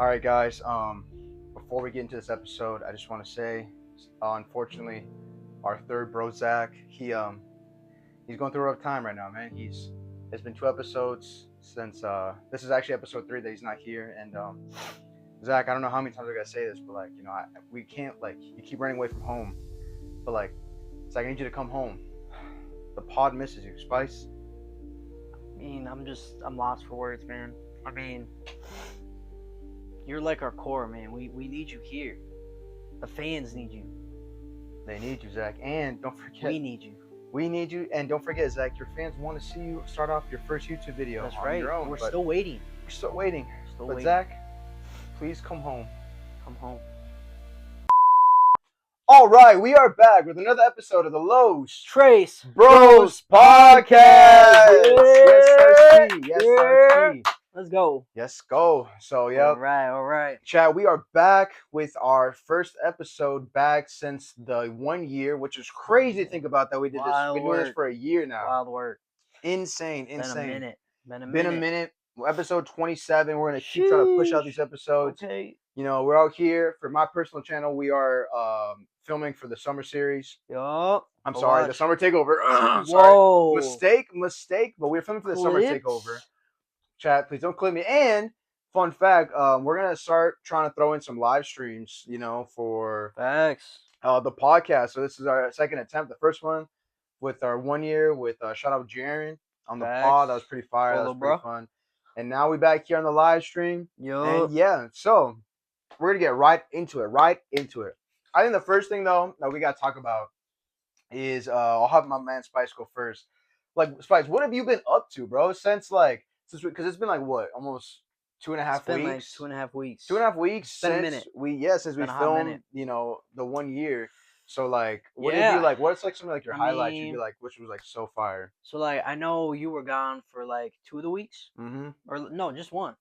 All right, guys. Before we get into this episode, I just want to say, unfortunately, our third bro Zach, he's going through a rough time right now, man. It's been 2 episodes since this is actually episode 3 that he's not here, and Zach, I don't know how many times I gotta say this, but like, we can't you keep running away from home, but like, Zach, I need you to come home. The pod misses you, Spice. I'm lost for words, man. I mean, you're like our core, man. We need you here. The fans need you. They need you, Zach, and don't forget. We need you. We need you, and don't forget, Zach, your fans want to see you start off your first YouTube video. That's on right. Your own, We're still waiting. We're still waiting. Still but waiting. Zach, please come home. Come home. All right, we are back with another episode of the Lowe's Trace Bros Podcast. Yes, sir. Yes, Yeah. sir. Let's go. Yes, go. So, yeah. All right. Chad, we are back with our first episode back since the 1 year, which is crazy to think about that we did this. We've been doing this for a year now. Wild work. Insane. Been a minute. Episode 27. We're gonna keep trying to push out these episodes. Okay. We're out here for my personal channel. We are filming for the summer series. Yup. I'm sorry, the summer takeover. Whoa. Mistake. But we're filming for the summer takeover. Chat, please don't clip me. And fun fact, we're gonna start trying to throw in some live streams. For Facts. the podcast. So this is our second attempt. The first one with our 1 year with shout out Jaren on the pod. That was pretty fire. That was pretty fun. And now we back here on the live stream. And yeah, so we're gonna get right into it. I think the first thing though that we gotta talk about is I'll have my man Spice go first. Like, Spice, what have you been up to, bro? Since because it's been like what, almost 2.5 weeks. Like 2.5 weeks. 2.5 weeks since a minute. Since we filmed, the 1 year. So what did you like? What's some of your highlights? You'd be like, which was so fire. So I know you were gone for 2 of the weeks, or no, just one.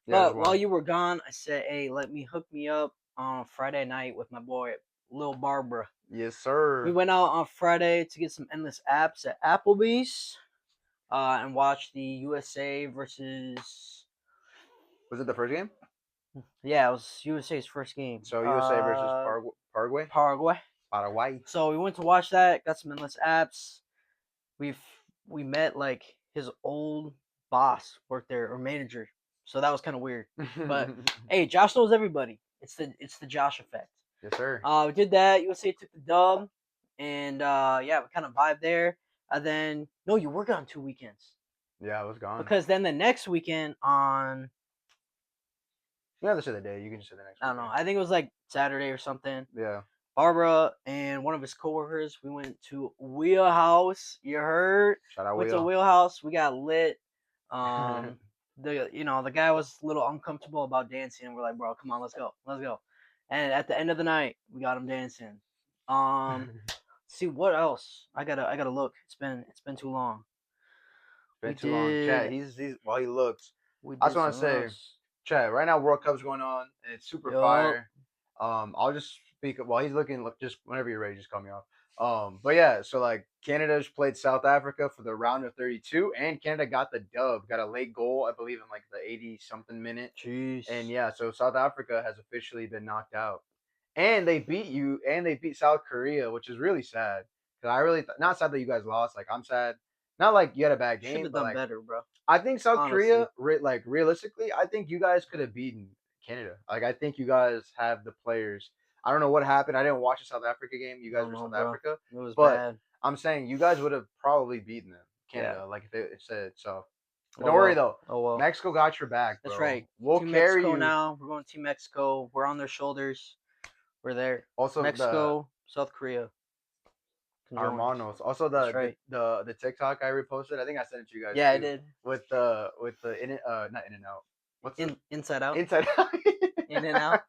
Yeah, but while you were gone, I said, hey, let me hook me up on Friday night with my boy Lil Barbara. Yes, sir. We went out on Friday to get some endless apps at Applebee's, and watch the USA versus. Was it the first game? Yeah, it was USA's first game. So USA versus Paraguay. Paraguay. So we went to watch that. Got some endless apps. We met his old boss worked there, or manager. So that was kind of weird. But hey, Josh knows everybody. It's the Josh effect. Yes, sir. We did that. USA took the dub, and we kind of vibed there. And then you were gone 2 weekends. Yeah, I was gone. Because then the next weekend on. You don't have to say the day. You can just say the next. I don't know. I think it was Saturday or something. Yeah. Barbara and one of his coworkers, we went to Wheelhouse. You heard? Shout out Went to Wheelhouse. We got lit. The guy was a little uncomfortable about dancing, and we're like, bro, come on, let's go. And at the end of the night, we got him dancing. See what else? I gotta look. It's been too long. Too long. Chat. He's while he looks. I just want to say, chat. Right now, World Cup's going on, and it's super fire. I'll just speak while he's looking. Look, just whenever you're ready, just call me off. But yeah, so Canada's played South Africa for the round of 32, and Canada got the dub, got a late goal, I believe, in the 80-something minute. Jeez. And yeah, so South Africa has officially been knocked out, and they beat South Korea, which is really sad. Cause I really not sad that you guys lost. I'm sad. Not you had a bad game. Should have done better, bro. I think South Korea, realistically, I think you guys could have beaten Canada. I think you guys have the players. I don't know what happened. I didn't watch the South Africa game. You guys were South Africa. It was bad. I'm saying you guys would have probably beaten them, Canada, if they said so. Don't worry though. Oh well. Mexico got your back, bro. That's right. We'll Team carry Mexico you now. We're going to Team Mexico. We're on their shoulders. We're there. Also Mexico, South Korea. Hermanos. Also the TikTok I reposted. I think I sent it to you guys. Yeah, too, I did. With the not In and Out. What's Inside Out? Inside Out. In and Out.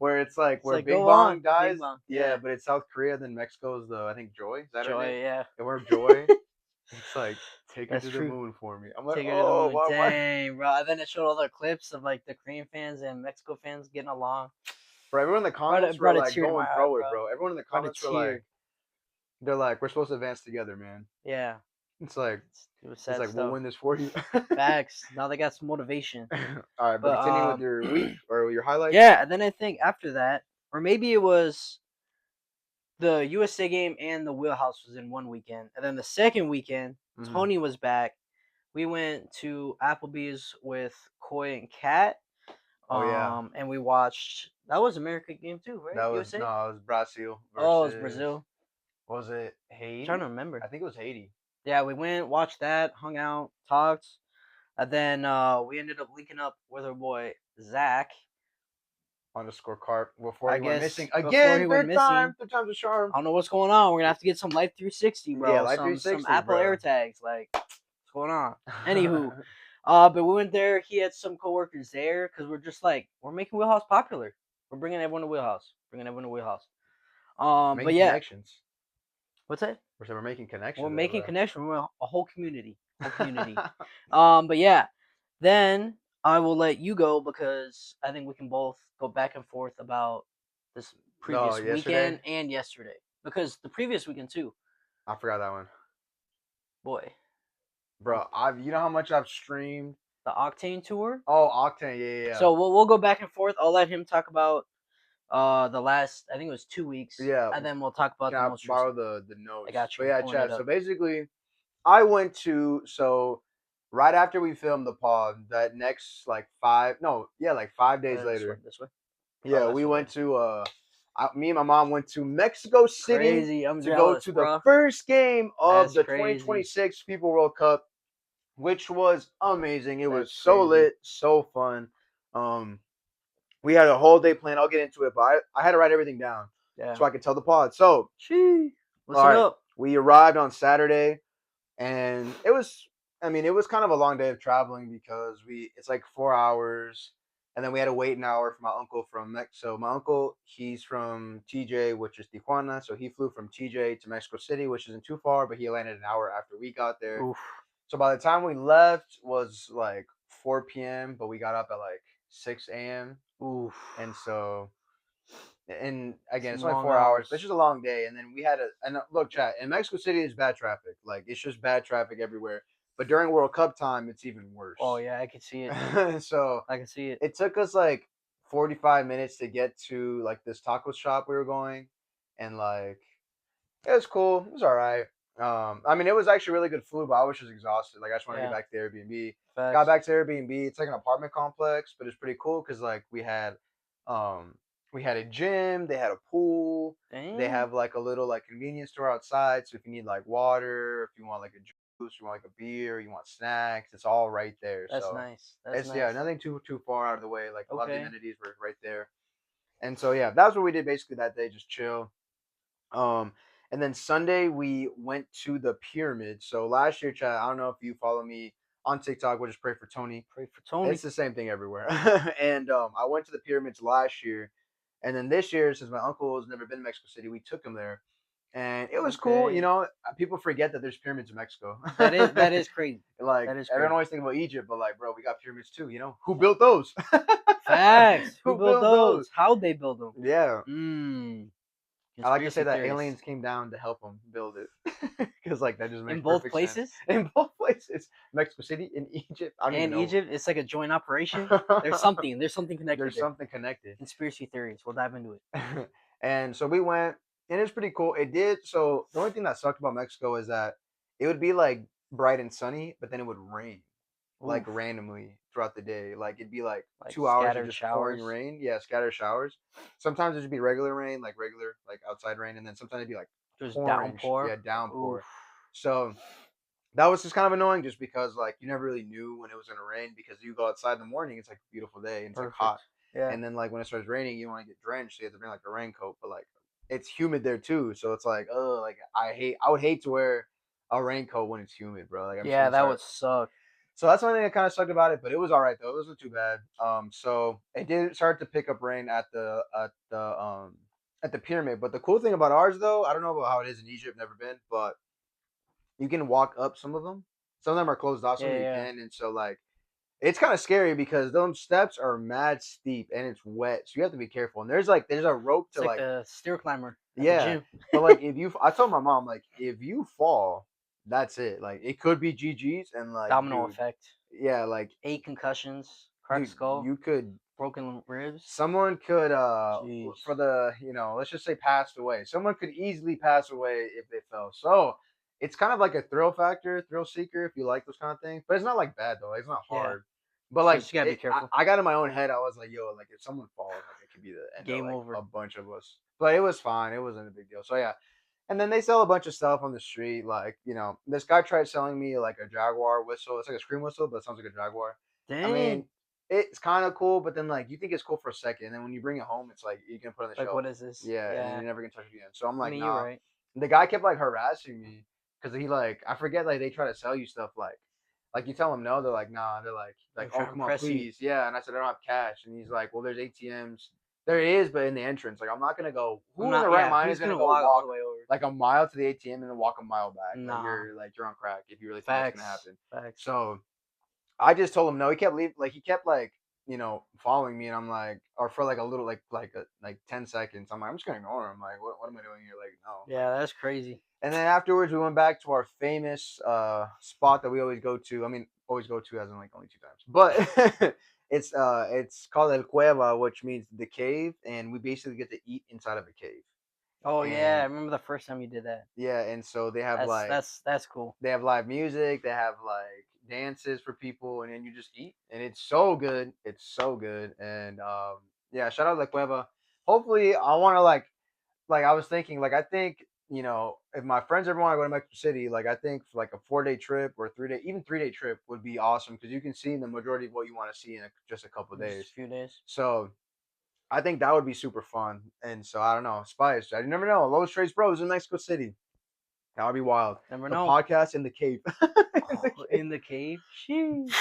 Where it's where Big Bang dies. Yeah, but it's South Korea. Then Mexico's I think Joy. Is that Joy? Yeah. And we're Joy. It's take it to the moon for me. I'm like, take it to the moon. Dang, bro. And then it showed all the clips of the Korean fans and Mexico fans getting along. Bro, everyone in the comments were going pro it, bro. Everyone in the comments were they're we're supposed to advance together, man. Yeah. It's like it was sad stuff. We'll win this for you. Facts. Now they got some motivation. All right, but continuing with your week or your highlights. Yeah, and then I think after that, or maybe it was the USA game and the Wheelhouse was in one weekend, and then the second weekend, Tony was back. We went to Applebee's with Koi and Kat. Oh yeah. And we watched. That was America game too, right? That was USA? no, it was Brazil. Oh, it was Brazil. Was it Haiti? I'm trying to remember. I think it was Haiti. Yeah, we went, watched that, hung out, talked, and then we ended up linking up with our boy Zach. _carp before he went missing again. Third time's a charm. I don't know what's going on. We're gonna have to get some Life 360, bro. Yeah, Life 360. Some Apple AirTags. Like, what's going on? Anywho, but we went there. He had some coworkers there because we're just like we're making Wheelhouse popular. We're bringing everyone to Wheelhouse. But yeah. Connections. What's that? We're making connections. We're making connections. We're a whole community. But yeah. Then I will let you go because I think we can both go back and forth about this previous weekend and yesterday. Because the previous weekend too. I forgot that one. Boy. Bro, you know how much I've streamed? The Octane tour? Oh, Octane, yeah. So we'll go back and forth. I'll let him talk about the last, I think it was 2 weeks. Yeah. And then we'll talk about the most borrow the notes? I got you. But yeah, chat. So basically, I went to, right after we filmed the pod, that next 5 days later. This way. Yeah, we went to me and my mom went to Mexico City to go to the first game of the 2026 FIFA World Cup, which was amazing. It was so lit, so fun. We had a whole day planned. I'll get into it, but I had to write everything down so I could tell the pod. So, listen up. We arrived on Saturday, and it was kind of a long day of traveling because it's like 4 hours. And then we had to wait an hour for my uncle from Mexico. My uncle, he's from TJ, which is Tijuana. So he flew from TJ to Mexico City, which isn't too far, but he landed an hour after we got there. Oof. So by the time we left was like 4 p.m., but we got up at like 6 a.m. Oof. And again, it's only 4 hours, but it's just a long day. And then we had and look, chat, in Mexico City is bad traffic. Like, it's just bad traffic everywhere. But during World Cup time, it's even worse. Oh, yeah, I can see it. So I can see it. It took us like 45 minutes to get to like this taco shop we were going. And like, it was cool. It was all right. It was actually really good food, but I was just exhausted. Like, I just wanted to get back to Airbnb. Got back to Airbnb. It's like an apartment complex, but it's pretty cool because like we had a gym, they had a pool. Dang. They have like a little like convenience store outside. So if you need like water, if you want like a juice, you want like a beer, you want snacks, it's all right there. That's nice. That's nice. Yeah, nothing too far out of the way. Like a lot of the amenities were right there. And so yeah, that's what we did basically that day, just chill. And then Sunday we went to the pyramid. So last year, chat, I don't know if you follow me on TikTok, we'll just pray for Tony. Pray for Tony. It's the same thing everywhere. And I went to the pyramids last year. And then this year, since my uncle has never been to Mexico City, we took him there. And it was cool. You know, people forget that there's pyramids in Mexico. That is crazy. Like, everyone always think about Egypt, but like, bro, we got pyramids too, you know? Who built those? Facts. Who built those? How'd they build them? Yeah. I like to say that aliens came down to help them build it. Because like, that just makes perfect sense. In both places. Mexico City, in Egypt. Egypt, it's like a joint operation. There's something connected. There's something connected. Conspiracy theories. We'll dive into it. And so we went. And it's pretty cool. It did. So the only thing that sucked about Mexico is that it would be like bright and sunny, but then it would rain like randomly throughout the day. Like it'd be like 2 hours of just pouring rain. Yeah, scattered showers. Sometimes it'd be regular rain, like outside rain, and then sometimes it'd be like just downpour. Yeah, downpour. Oof. So that was just kind of annoying, just because like you never really knew when it was gonna rain, because you go outside in the morning, it's like a beautiful day and it's like hot. Yeah. And then like when it starts raining, you want to get drenched, so you have to bring like a raincoat, but like it's humid there too, so it's like, oh, like I would hate to wear a raincoat when it's humid, bro. Like, that would suck. So that's one thing that kind of sucked about it, but it was all right though. It wasn't too bad. So it did start to pick up rain at the pyramid. But the cool thing about ours though, I don't know about how it is in Egypt, never been, but you can walk up some of them. Some of them are closed off, some of you can, and so like, it's kind of scary because those steps are mad steep and it's wet, so you have to be careful. And there's a rope to like a stair climber. Yeah, but like I told my mom, like, if you fall, that's it. Like it could be GG's and like domino effect. Yeah, like 8 concussions, cracked skull. You could broken ribs. Someone could Jeez. for the let's just say passed away. Someone could easily pass away if they fell. So it's kind of like a thrill factor, thrill seeker if you like those kind of things. But it's not like bad though. It's not hard. Yeah. But so like, you gotta be careful. I got in my own head. I was like, yo, like if someone falls, like it could be the end game of, like, over. A bunch of us. But it was fine. It wasn't a big deal. So yeah. And then they sell a bunch of stuff on the street. Like, this guy tried selling me like a Jaguar whistle. It's like a scream whistle, but it sounds like a Jaguar. Dang. I mean, it's kind of cool, but then like you think it's cool for a second, and then when you bring it home, it's like you can put it on the shelf. Like, what is this? Yeah, and then you're never gonna touch it again. So I'm like, I mean, nah. You're right. The guy kept like harassing me because he like I forget like they try to sell you stuff like you tell them no, they're like nah, they're like oh come on please yeah, and I said I don't have cash, and he's like well there's ATMs. There is, but in the entrance, like I'm not gonna go. Who in the right mind is gonna go walk all the way over like a mile to the ATM and then walk a mile back? Nah. Like you're on crack if you really think it's gonna happen. Facts. So I just told him no. He kept following me, and I'm like, or for like a little, like 10 seconds. I'm like, I'm just gonna ignore him. Like, what am I doing here? Like, no. Yeah, that's crazy. And then afterwards, we went back to our famous spot that we always go to. I mean, always go to as in like only 2 times, but it's called El Cueva, which means the cave, and we basically get to eat inside of a cave. Oh yeah, I remember the first time you did that. Yeah, and so they have that's cool. They have live music. They have like dances for people, and then you just eat, and it's so good. It's so good, and yeah, shout out La Cueva. Hopefully, I want to like I was thinking I think if my friends ever want to go to Mexico City, like I think like a 4-day trip or 3-day, even 3-day trip would be awesome because you can see the majority of what you want to see in just a couple of days, just a few days. So I think that would be super fun, and so I don't know, Spice. I never know. Los Tres Bros in Mexico City. That would be wild. Never the know. Podcast in the cave. In the cave. Sheesh.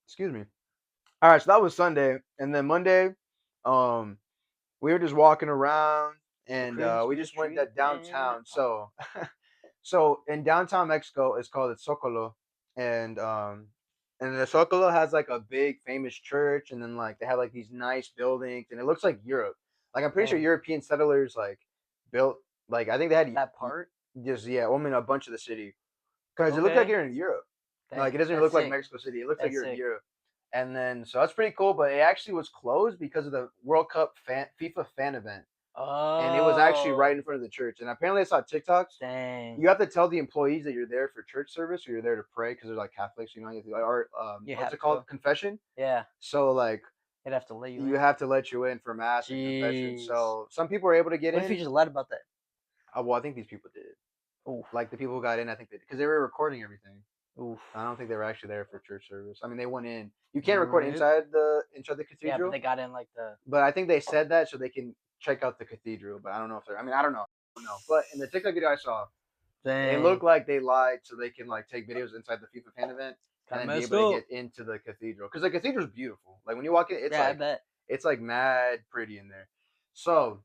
Excuse me. All right, so that was Sunday, and then Monday, we were just walking around, and we just went to downtown. So, so in downtown Mexico, it's called the Zocalo, and the Zocalo has like a big famous church, and then like they have like these nice buildings, and it looks like Europe. Like I'm pretty sure European settlers like built like I think they had that part. Just I mean a bunch of the city, because it looks like you're in Europe. Like it doesn't even look like Mexico City. It looks like you're in Europe. And then so that's pretty cool, but it actually was closed because of the World Cup FIFA fan event. Oh. And it was actually right in front of the church. And apparently I saw TikToks. Dang. You have to tell the employees that you're there for church service or you're there to pray because they're like Catholics, you have to or what's it called? Confession? Yeah. So like they'd have to let you in. You have to let you in for mass and confession. So some people were able to get in. What if you just lied about that? Well, I think these people did. Oof. Like the people who got in, I think because they were recording everything. Oof. I don't think they were actually there for church service. I mean, they went in. You can't record inside the cathedral. Yeah, but they got in like the. But I think they said that so they can check out the cathedral. But I don't know if they're. I mean, I don't know. But in the TikTok video I saw, it looked like they lied so they can like take videos inside the FIFA fan event and then be able to get into the cathedral because the cathedral's beautiful. Like when you walk in, it's I bet. It's like mad pretty in there. So.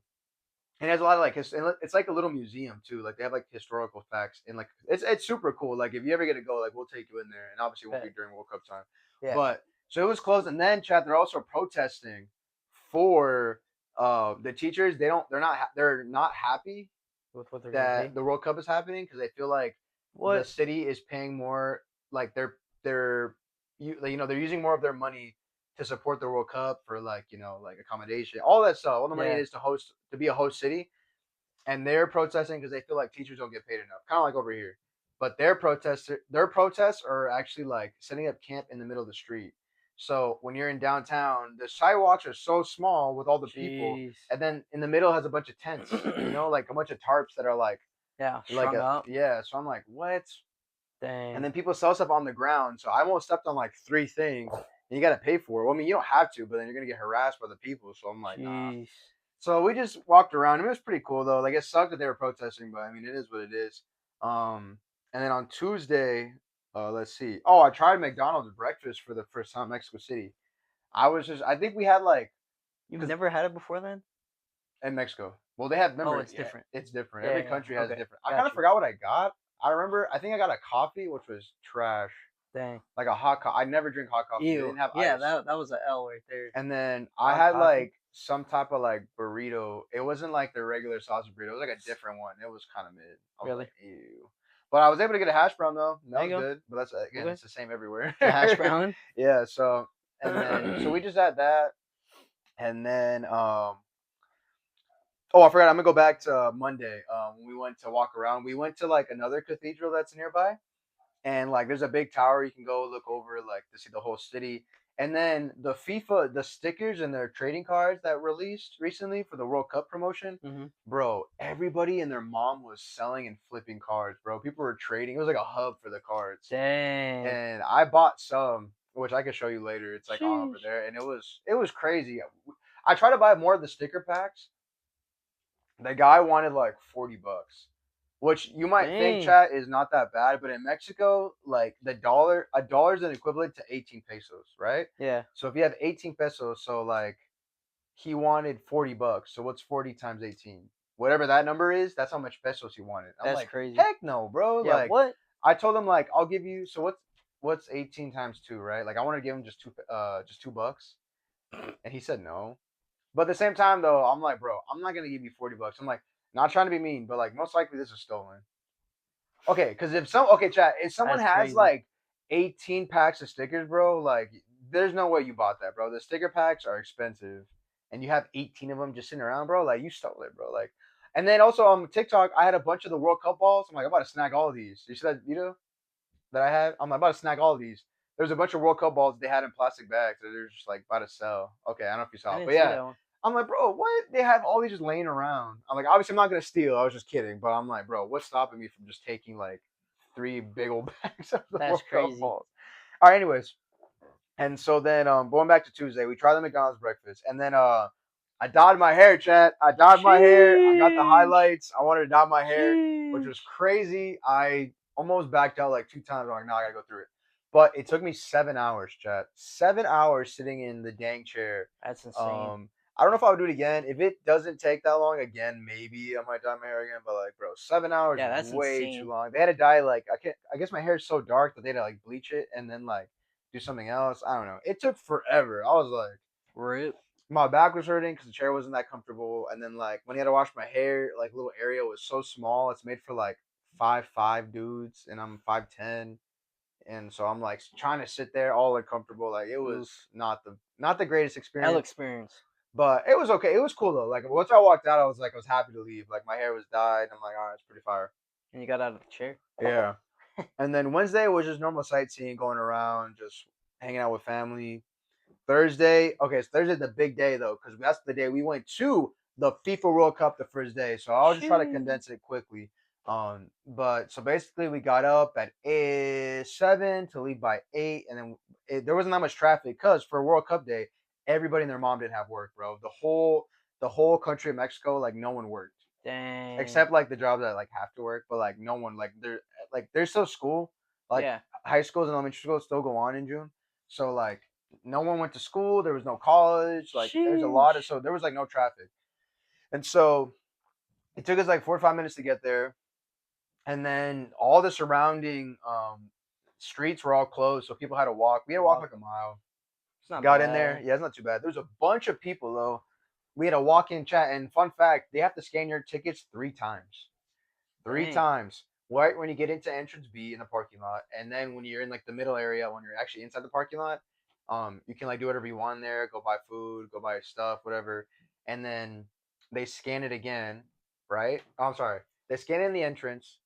And there's a lot of like it's like a little museum too. Like they have like historical facts and like it's super cool. Like if you ever get to go, like we'll take you in there. And obviously it won't be during World Cup time. Yeah. But so it was closed, and then Chad, they're also protesting for the teachers. They're not happy with what that the World Cup is happening because they feel like the city is paying more. Like they're using more of their money to support the World Cup for like accommodation, all that stuff. All the money it is to be a host city, and they're protesting because they feel like teachers don't get paid enough, kind of like over here. But their protests are actually like setting up camp in the middle of the street. So when you're in downtown, the sidewalks are so small with all the people, and then in the middle has a bunch of tents, like a bunch of tarps that are like strung up. Yeah. So I'm like, what? Dang. And then people sell stuff on the ground. So I almost stepped on like 3 things. And you got to pay for it. Well, I mean, you don't have to, but then you're going to get harassed by the people. So I'm like, nah. So we just walked around. It was pretty cool, though. Like, it sucked that they were protesting, but I mean, it is what it is. And then on Tuesday, let's see. Oh, I tried McDonald's breakfast for the first time in Mexico City. I think we had like. You've never had it before then? In Mexico. Well, they have. Remember, it's different. It's different. Every country has different. I kind of forgot what I got. I think I got a coffee, which was trash. Dang. Like a hot coffee. I never drink hot coffee. Ew. They didn't have ice. That was an L right there. And then I had like some type of like burrito. It wasn't like the regular sausage burrito. It was like a different one. It was kind of mid. Really? Like, ew. But I was able to get a hash brown though. That was good. But that's again, it's the same everywhere. The hash brown. Yeah. So and then so we just had that, and then oh, I forgot. I'm gonna go back to Monday. When we went to walk around, we went to like another cathedral that's nearby, and like there's a big tower you can go look over like to see the whole city. And then the FIFA, the stickers and their trading cards that released recently for the World Cup promotion, bro, everybody and their mom was selling and flipping cards, bro. People were trading. It was like a hub for the cards. Dang. And I bought some, which I could show you later. It's like on over there, and it was crazy. I tried to buy more of the sticker packs. The guy wanted like $40, which you might think, chat, is not that bad, but in Mexico, like a dollar is an equivalent to 18 pesos, right? Yeah. So if you have 18 pesos, so like he wanted $40. So what's 40 times 18? Whatever that number is, that's how much pesos he wanted. I'm that's like, crazy. Heck no, bro. Yeah, like what? I told him like I'll give you. So what's 18 times 2, right? Like I want to give him just $2, and he said no. But at the same time, though, I'm like, bro, I'm not gonna give you $40. I'm like, not trying to be mean, but like, most likely this is stolen. Okay, because if chat, if someone has like 18 packs of stickers, bro, like, there's no way you bought that, bro. The sticker packs are expensive, and you have 18 of them just sitting around, bro. Like, you stole it, bro. Like, and then also on TikTok, I had a bunch of the World Cup balls. I'm like, I'm about to snag all of these. You see that video that I had? I'm like, about to snag all of these. There's a bunch of World Cup balls they had in plastic bags that they're just like about to sell. Okay, I don't know if you saw it, but yeah. I'm like, bro, what? They have all these just laying around. I'm like, obviously, I'm not gonna steal. I was just kidding, but I'm like, bro, what's stopping me from just taking like 3 big old bags of the World Cup balls? All right, anyways, and so then going back to Tuesday, we tried the McDonald's breakfast, and then I dyed my hair, chat. I dyed my hair. I got the highlights. I wanted to dye my hair, which was crazy. I almost backed out like 2 times. I'm like, no, I gotta go through it. But it took me 7 hours, chat. 7 hours sitting in the dang chair. That's insane. I don't know if I would do it again. If it doesn't take that long again, maybe I might dye my hair again. But like, bro, 7 hours is way too long. They had to dye like I guess my hair is so dark that they had to like bleach it and then like do something else. I don't know. It took forever. I was like, RIP. My back was hurting because the chair wasn't that comfortable. And then like when you had to wash my hair, like little area was so small. It's made for like 5'5" dudes, and I'm 5'10". And so I'm like trying to sit there all uncomfortable. Like it was not the greatest experience. But it was okay. It was cool though. Like once I walked out, I was happy to leave. Like my hair was dyed. I'm like, all right, it's pretty fire. And you got out of the chair. Yeah. And then Wednesday was just normal sightseeing, going around, just hanging out with family. Thursday, so Thursday's the big day though, because that's the day we went to the FIFA World Cup the first day. So I'll just try to condense it quickly. But so basically we got up at 7 to leave by 8, and then there wasn't that much traffic because for World Cup day, everybody and their mom didn't have work, bro. The whole country of Mexico, like no one worked. Dang. Except like the jobs that like have to work, but like no one, like there's still school. Like high schools and elementary schools still go on in June. So like no one went to school. There was no college. Like there's a lot of, so there was like no traffic. And so it took us like 45 minutes to get there. And then all the surrounding streets were all closed. So people had to walk. We had to walk like a mile. It's not Got bad. in there. Yeah, it's not too bad. There was a bunch of people though. We had to walk in, chat. And fun fact, they have to scan your tickets 3 times. 3 times. Right when you get into entrance B in the parking lot. And then when you're in like the middle area, when you're actually inside the parking lot, you can like do whatever you want there, go buy food, go buy stuff, whatever. And then they scan it again, right? Oh, I'm sorry. They scan it in the entrance,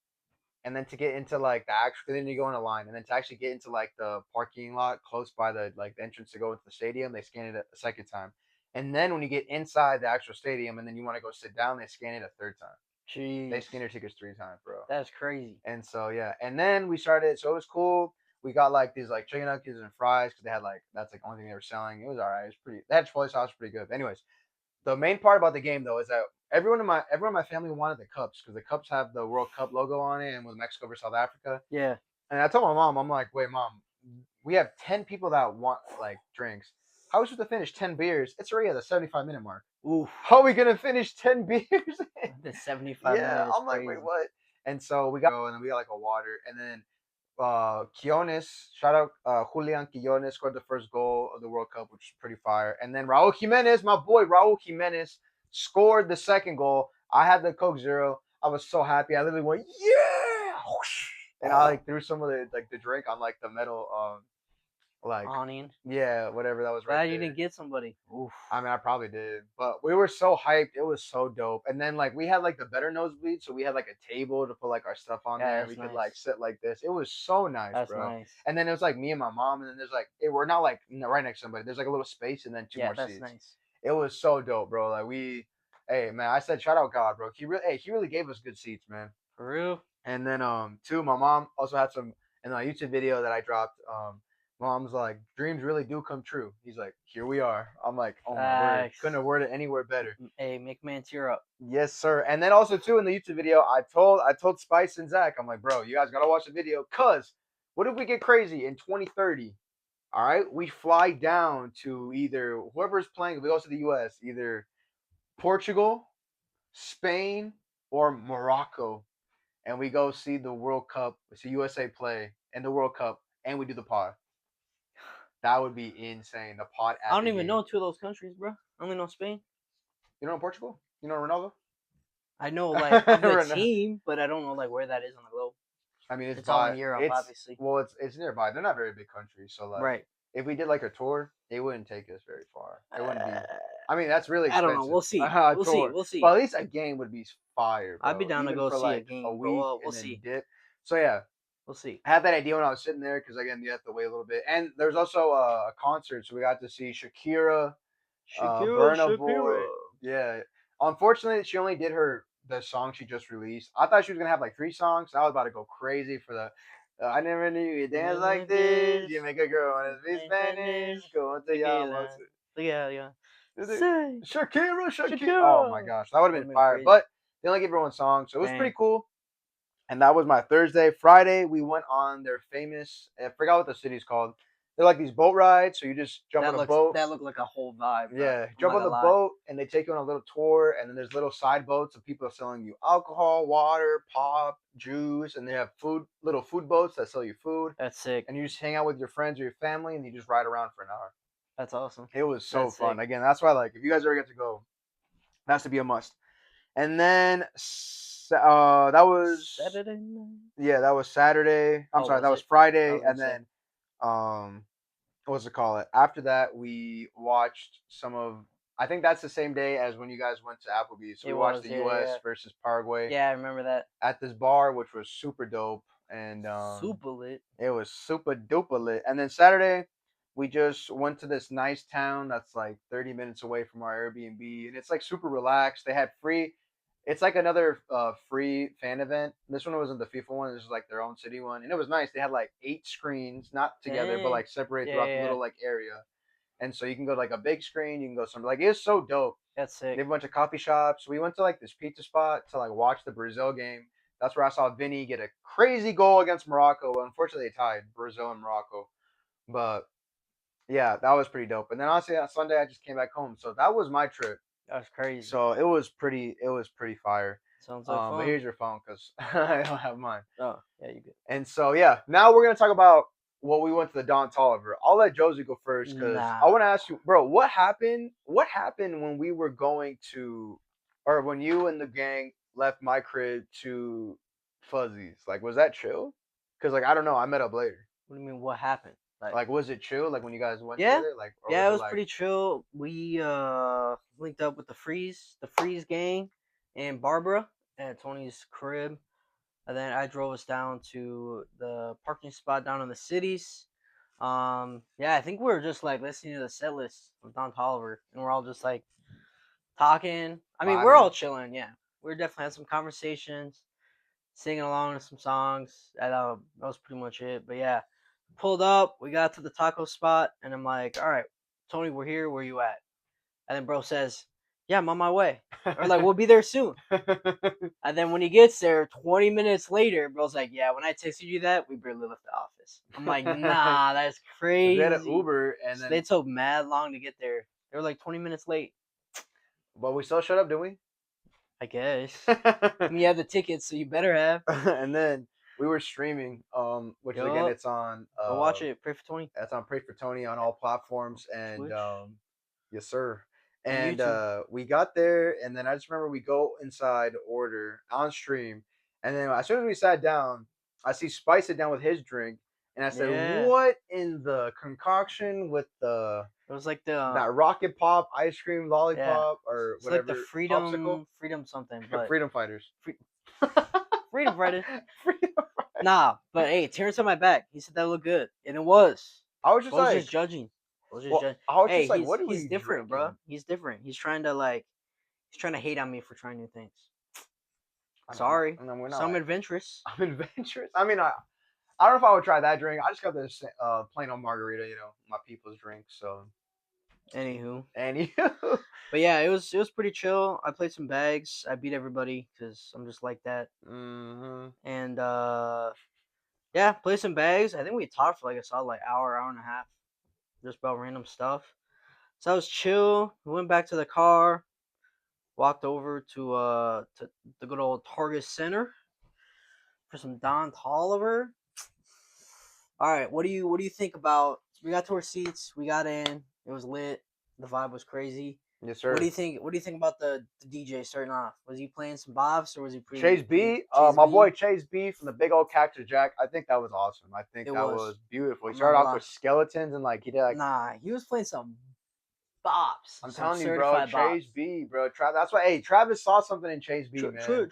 and then to get into like the actual, then you go in a line, and then to actually get into like the parking lot close by the like the entrance to go into the stadium, they scan it a second time. And then when you get inside the actual stadium, and then you want to go sit down, they scan it a 3rd time. Jeez. They scan your tickets 3 times, bro. That's crazy. And so yeah, and then we started. So it was cool. We got like these like chicken nuggets and fries because they had like that's like the only thing they were selling. It was all right. It was pretty. That Chipotle sauce was pretty good. But anyways, the main part about the game though is that everyone in my family wanted the cups because the cups have the World Cup logo on it and with Mexico versus South Africa. Yeah. And I told my mom, I'm like, wait, mom, we have 10 people that want like drinks. How are we supposed to finish 10 beers? It's already at the 75-minute mark. Oof. How are we gonna finish 10 beers? The 75 minutes. Yeah, I'm like, wait, what? And so we got, and then we got like a water, and then Quillones, shout out Julian Quillones scored the first goal of the World Cup, which is pretty fire. And then Raul Jimenez, my boy Raul Jimenez, scored the second goal. I had the Coke Zero. I was so happy. I literally went, yeah! and I like threw some of the drink on like the metal like awning. Yeah, whatever that was right Glad there. you didn't get somebody. Oof. I mean, I probably did, but we were so hyped. It was so dope. And then like we had like the better nosebleed, so we had like a table to put like our stuff on there. We could like sit like this. It was so nice, that's bro. Nice. And then it was like me and my mom, and then there's like we're not like right next to somebody. There's like a little space, and then two more seats. Nice. It was so dope, bro. Like hey man, I said shout out God, bro. He really gave us good seats, man. For real. And then too, my mom also had some in a YouTube video that I dropped. Mom's like, dreams really do come true. He's like, here we are. I'm like, oh my word, couldn't have worded it anywhere better. Hey, make man tear up. Yes, sir. And then also too in the YouTube video, I told Spice and Zach, I'm like, bro, you guys gotta watch the video, cause what if we get crazy in 2030? All right, we fly down to either whoever's playing. If we go to the U.S., either Portugal, Spain, or Morocco, and we go see the World Cup, see USA play in the World Cup, and we do the pod. That would be insane. The pod. I don't even know two of those countries, bro. I only know Spain. You know Portugal? You know Ronaldo? I know like the team, but I don't know like where that is on the globe. I mean, it's all in Europe, obviously. Well, it's nearby. They're not very big countries, so like, right. If we did like a tour, it wouldn't take us very far. It wouldn't be. I mean, that's really expensive. I don't know. We'll see. We'll see. Well, at least a game would be fire. Bro. I'd be down to go see like a game. A week, we'll see. Dip. So yeah, we'll see. I had that idea when I was sitting there because again, you have to wait a little bit. And there's also a concert, so we got to see Shakira, Burna Boy. Yeah. Unfortunately, she only did the song she just released. I thought she was gonna have like 3 songs. I was about to go crazy for the. I never knew you dance like this. You make a girl wanna speak Spanish. Go into y'all. Yeah. Shakira. Oh my gosh, that would have been fire. Crazy. But they only gave her 1 song, so it was pretty cool. And that was my Thursday. Friday, we went on their famous. I forgot what the city's called. They're like these boat rides, so you just jump on a boat. That looked like a whole vibe. Bro. Yeah, jump on the boat, and they take you on a little tour, and then there's little side boats of people selling you alcohol, water, pop, juice, and they have little food boats that sell you food. That's sick. And you just hang out with your friends or your family, and you just ride around for an hour. That's awesome. It was so fun. Sick. Again, that's why if you guys ever get to go, that has to be a must. And then that was Saturday night. Yeah, that was Saturday. I'm sorry, that was Friday, and then what's it called? After that, we watched some of. I think that's the same day as when you guys went to Applebee's. So we watched the U.S. versus Paraguay. Yeah, I remember that. At this bar, which was super dope and super lit. It was super duper lit. And then Saturday, we just went to this nice town that's like 30 minutes away from our Airbnb, and it's like super relaxed. They had free. It's like another free fan event. This one wasn't the FIFA one. This was like their own city one. And it was nice. They had like 8 screens, not together, but like separated throughout the little like area. And so you can go to like a big screen. You can go somewhere. Like, it's so dope. That's sick. They have a bunch of coffee shops. We went to like this pizza spot to like watch the Brazil game. That's where I saw Vinny get a crazy goal against Morocco. Unfortunately, they tied Brazil and Morocco. But yeah, that was pretty dope. And then honestly, on Sunday, I just came back home. So that was my trip. That's crazy. So it was pretty fire. Sounds like fun. But here's your phone because I don't have mine. Oh, yeah, you good. And so yeah, now we're gonna talk about what we went to the Don Toliver. I'll let Josie go first because I want to ask you, bro, what happened? What happened when we were going to, or when you and the gang left my crib to Fuzzy's? Like, was that chill? Because like I don't know, I met up later. What do you mean? What happened? Like was it chill? Like when you guys went together? Like it was pretty chill. We linked up with the Freeze gang, and Barbara at Tony's crib, and then I drove us down to the parking spot down in the cities. I think we were just like listening to the set list of Don Toliver, and we're all just like talking. I mean, we're all chilling. Yeah, we're definitely had some conversations, singing along to some songs. That was pretty much it. But yeah. Pulled up, we got to the taco spot, and I'm like, all right, Tony, we're here, where you at? And then bro says, yeah, I'm on my way. Or like, we'll be there soon. And then when he gets there, 20 minutes later, bro's like, yeah, when I texted you that, we barely left the office. I'm like, nah, that's crazy. They had an Uber, and then they took mad long to get there. They were like 20 minutes late. But we still showed up, didn't we? I guess. I mean, you have the tickets, so you better have. And then we were streaming, which again, it's on. Go watch it. Pray for Tony. That's on Pray for Tony on all platforms, and Twitch. Yes, sir. And we got there, and then I just remember we go inside, order on stream, and then as soon as we sat down, I see Spice sit down with his drink, and I said, "What in the concoction with the?" It was like the that rocket pop ice cream lollipop or it's whatever. Like the freedom something, but freedom fighters. Freedom fighters. Nah, but hey, Terrence on my back. He said that looked good, and it was. I was just judging. Hey, what he's different, bro. He's different. He's trying to hate on me for trying new things. Sorry, I'm adventurous. I'm adventurous. I mean, I don't know if I would try that drink. I just got this plain old margarita, my people's drink. So, anywho. But yeah, it was pretty chill. I played some bags. I beat everybody because I'm just like that. Mm-hmm. And yeah, played some bags. I think we talked for like a solid hour and a half, just about random stuff. So I was chill. We went back to the car, walked over to the good old Target Center for some Don Toliver. All right, what do you think about? We got to our seats. We got in. It was lit. The vibe was crazy. Yes, sir. What do you think? What do you think about the DJ starting off? Was he playing some bobs or was he Chase B? My boy Chase B from the Big Old Cactus Jack. I think that was awesome. I think that was beautiful. He started off with skeletons and he did Nah, he was playing some bobs. I'm telling you, bro. Chase B, bro. That's why. Hey, Travis saw something in Chase B, man.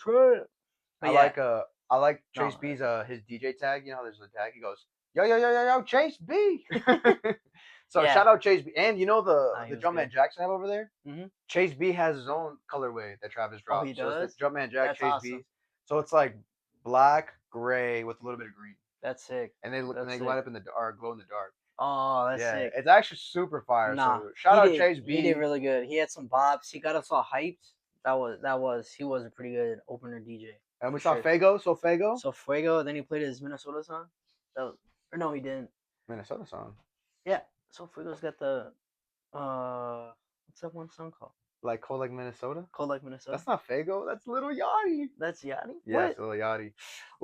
I like Chase B's his DJ tag. There's a tag. He goes, yo, Chase B. So shout out Chase B, and the Jumpman Jackson have over there. Mm-hmm. Chase B has his own colorway that Travis dropped. Oh, he does. So Jumpman Jack, Chase B. So it's like black, gray with a little bit of green. That's sick. And they light up in the dark, glow in the dark. Oh, that's sick. It's actually super fire. So shout out Chase B. He did really good. He had some bobs. He got us all hyped. He was a pretty good opener DJ. And we saw Fago. So Fuego. Then he played his Minnesota song. No, he didn't. Minnesota song. Yeah. So Fuego's got the what's that one song called? Like Cold Like Minnesota? Cold Like Minnesota. That's not Fago. That's Little Yachty. That's Yachty? Yeah, it's Little Yachty.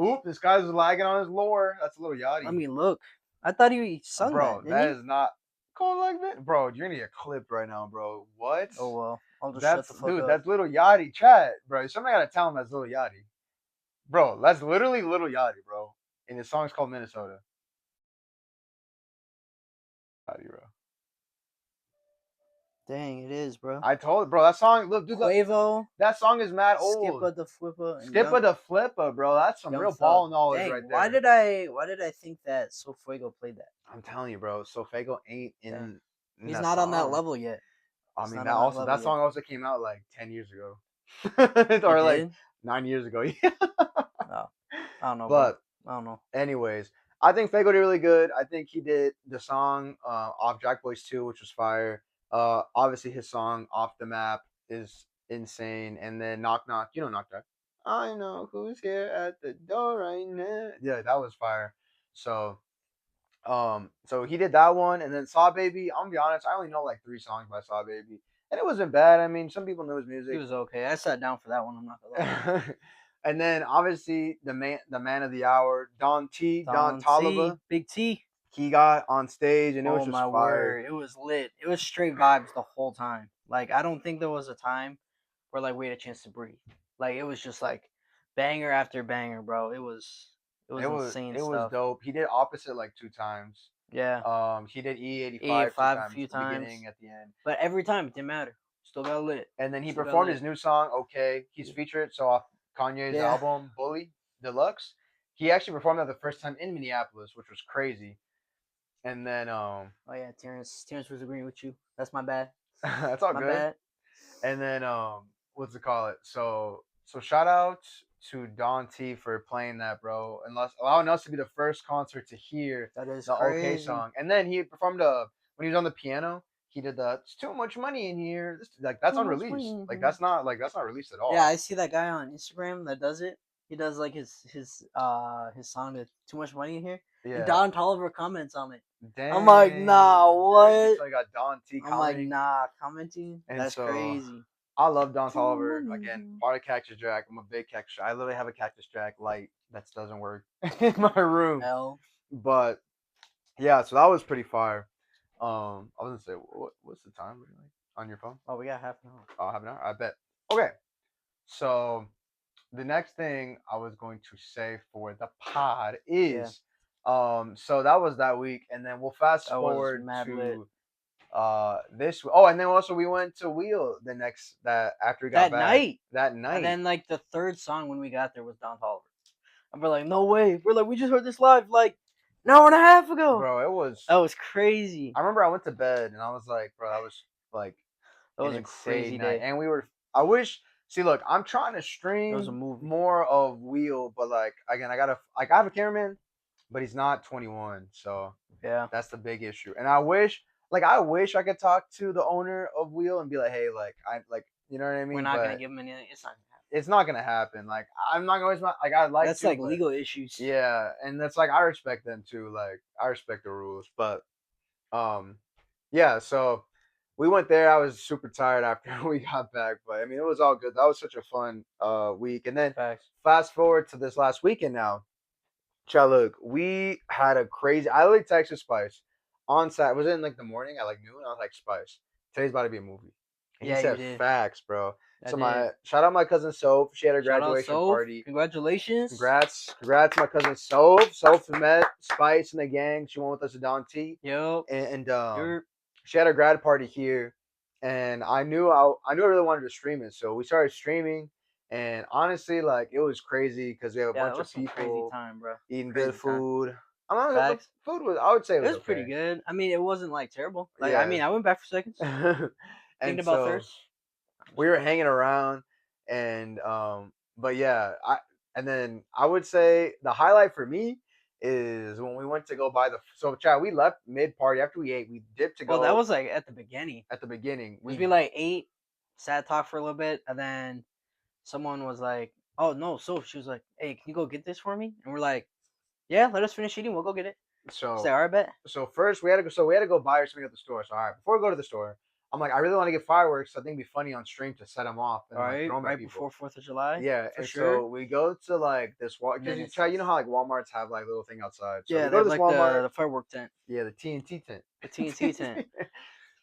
Oop, this guy's lagging on his lore. That's Little Yachty. I mean, look. I thought he sung bro, that is not Cold Like Minnesota. Bro, you're going to get clipped right now, bro. What? Oh, well. I'll just shut the fuck up. Dude, that's Little Yachty. Chat, bro. Somebody got to tell him that's Little Yachty. Bro, that's literally Little Yachty, bro. And his song's called Minnesota. Yachty, bro. Dang, it is, bro. I told bro, that song, look, dude, that song is mad old. Skippa the Flippa, bro. That's some real ball knowledge right there. Why did I think that So Fuego played that? I'm telling you, bro. So Fuego ain't in. He's not on that level yet. I mean, that song also came out like 10 years ago, or like 9 years ago. Yeah. No, I don't know. But I don't know. Anyways, I think Fuego did really good. I think he did the song off Jack Boys 2, which was fire. Obviously his song Off the Map is insane, and then Knock Knock, Knock Knock. I know who's here at the door right now. Yeah, that was fire. So he did that one, and then Saw Baby. I'm gonna be honest, I only know like 3 songs by Saw Baby, and it wasn't bad. I mean, some people knew his music. It was okay. I sat down for that one. I'm not gonna lie. And then obviously the man of the hour, Don Toliver, Big T. He got on stage and it was just fire. Word. It was lit. It was straight vibes the whole time. Like, I don't think there was a time where like we had a chance to breathe. Like, it was just like banger after banger, bro. It was insane stuff. It was dope. He did Opposite like 2 times. Yeah. He did E85 a few times. Beginning, at the end. But every time it didn't matter. Still got lit. And then he performed his new song, Okay. He's featured off Kanye's album Bully Deluxe. He actually performed that the first time in Minneapolis, which was crazy. And then oh yeah, Terrence was agreeing with you. That's my bad. That's all good. Bad. And then what's it call it? So shout out to Don T for playing that, bro, and allowing us to be the first concert to hear the crazy. OK song. And then he performed when he was on the piano. He did "It's Too Much Money in Here." That's unreleased. Like that's not released at all. Yeah, I see that guy on Instagram that does it. He does like his song that's Too Much Money in Here. Yeah. And Don Toliver comments on it. Dang. I'm like, nah, what? So I got Don T commenting. I'm like, nah, commenting. And that's crazy. I love Don Toliver. Again, part of Cactus Jack. I'm a big Cactus Jack. I literally have a Cactus Jack light that doesn't work in my room. Hell. But yeah, so that was pretty fire. I was gonna say, what's the time on your phone? Oh, we got half an hour. Oh, half an hour. I bet. Okay, so the next thing I was going to say for the pod is, so that was that week, and then we'll fast forward to this. Oh, and then also we went to Wheel the next that after we got back that night. And then like the third song when we got there was Don Toliver. And we're like, no way. We're like, we just heard this live like an hour and a half ago. Bro, that was crazy. I remember I went to bed and I was like, bro, that was like that was a crazy day. And I wish. See, look, I'm trying to stream more of Wheel, but like again, I have a cameraman, but he's not 21, so yeah, that's the big issue. And I wish I could talk to the owner of Wheel and be like, hey, like you know what I mean? We're not gonna give him anything. It's not gonna happen. Like I'm not gonna waste my I like that's like legal issues. Yeah, and that's like I respect them too. Like I respect the rules, but yeah. So we went there. I was super tired after we got back, but I mean it was all good. That was such a fun week. And then fast forward to this last weekend now. Child, look, we had a crazy. I literally texted Spice on Saturday. Was it in like the morning at like noon? I was like, Spice, today's about to be a movie. And he said, facts, bro. Shout out my cousin Soph. She had her graduation party. Congratulations. Congrats to my cousin Soph. Soph met Spice and the gang. She went with us to Don T. Yep. And she had her grad party here, and I knew I really wanted to stream it, so we started streaming. And honestly, like it was crazy because we have a bunch of people crazy time, bro. Eating good food. The food was, I would say, it was pretty good. I mean, it wasn't like terrible. Like I mean, I went back for seconds. Thinking about thirst. We were hanging around, and but yeah, and then I would say the highlight for me is when we went to go buy we left mid party after we ate. We dipped to go. Well, that was like at the beginning. We like ate, sat, talked for a little bit, and then someone was like, "Oh no!" So she was like, "Hey, can you go get this for me?" And we're like, "Yeah, let us finish eating. We'll go get it." So all right, bet. So first we had to go buy her something at the store. So all right, before we go to the store, I'm like, I really want to get fireworks. So I think it'd be funny on stream to set them off and like, throw them at people. Before 4th of July. Yeah, for sure. So we go to like this you know how like Walmarts have like little thing outside. So yeah, we go to this Walmart, the firework tent. Yeah, the TNT tent. The TNT tent.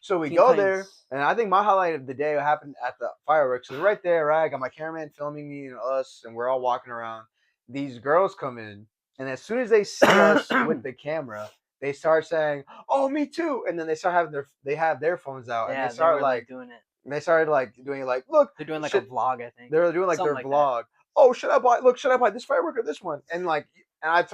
So we go there, and I think my highlight of the day happened at the fireworks. So right there, right? I got my cameraman filming me and us, and we're all walking around. These girls come in, and as soon as they see us with the camera, they start saying, "Oh, me too!" And then they start having their phones out, and they start like doing it. And they started like doing it, like, look, they're doing like a vlog. I think they're doing like their vlog. Oh, should I buy this firework or this one? And like, and I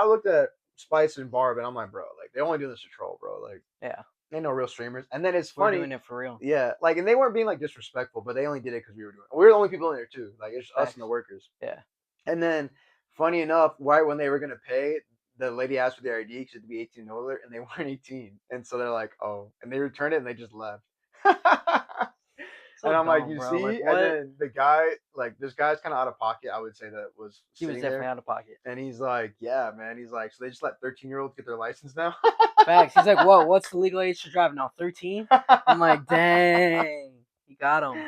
looked at Spice and Barb, and I'm like, bro, like they only do this to troll, bro. Like, yeah. They know real streamers, and then it's funny. We're doing it for real. Yeah, like, and they weren't being like disrespectful, but they only did it because we were doing it. We were the only people in there too. Like it's us and the workers. Yeah. And then, funny enough, right when they were gonna pay, the lady asked for their ID because it'd be 18 and older, and they weren't 18, and so they're like, oh, and they returned it and they just left. And I'm like, you see, like, and then the guy, like, this guy's kind of out of pocket. I would say that he was definitely out of pocket. And he's like, yeah, man. He's like, so they just let 13-year-olds get their license now. Facts. He's like, what's the legal age to drive now? 13? I'm like, dang. He got him.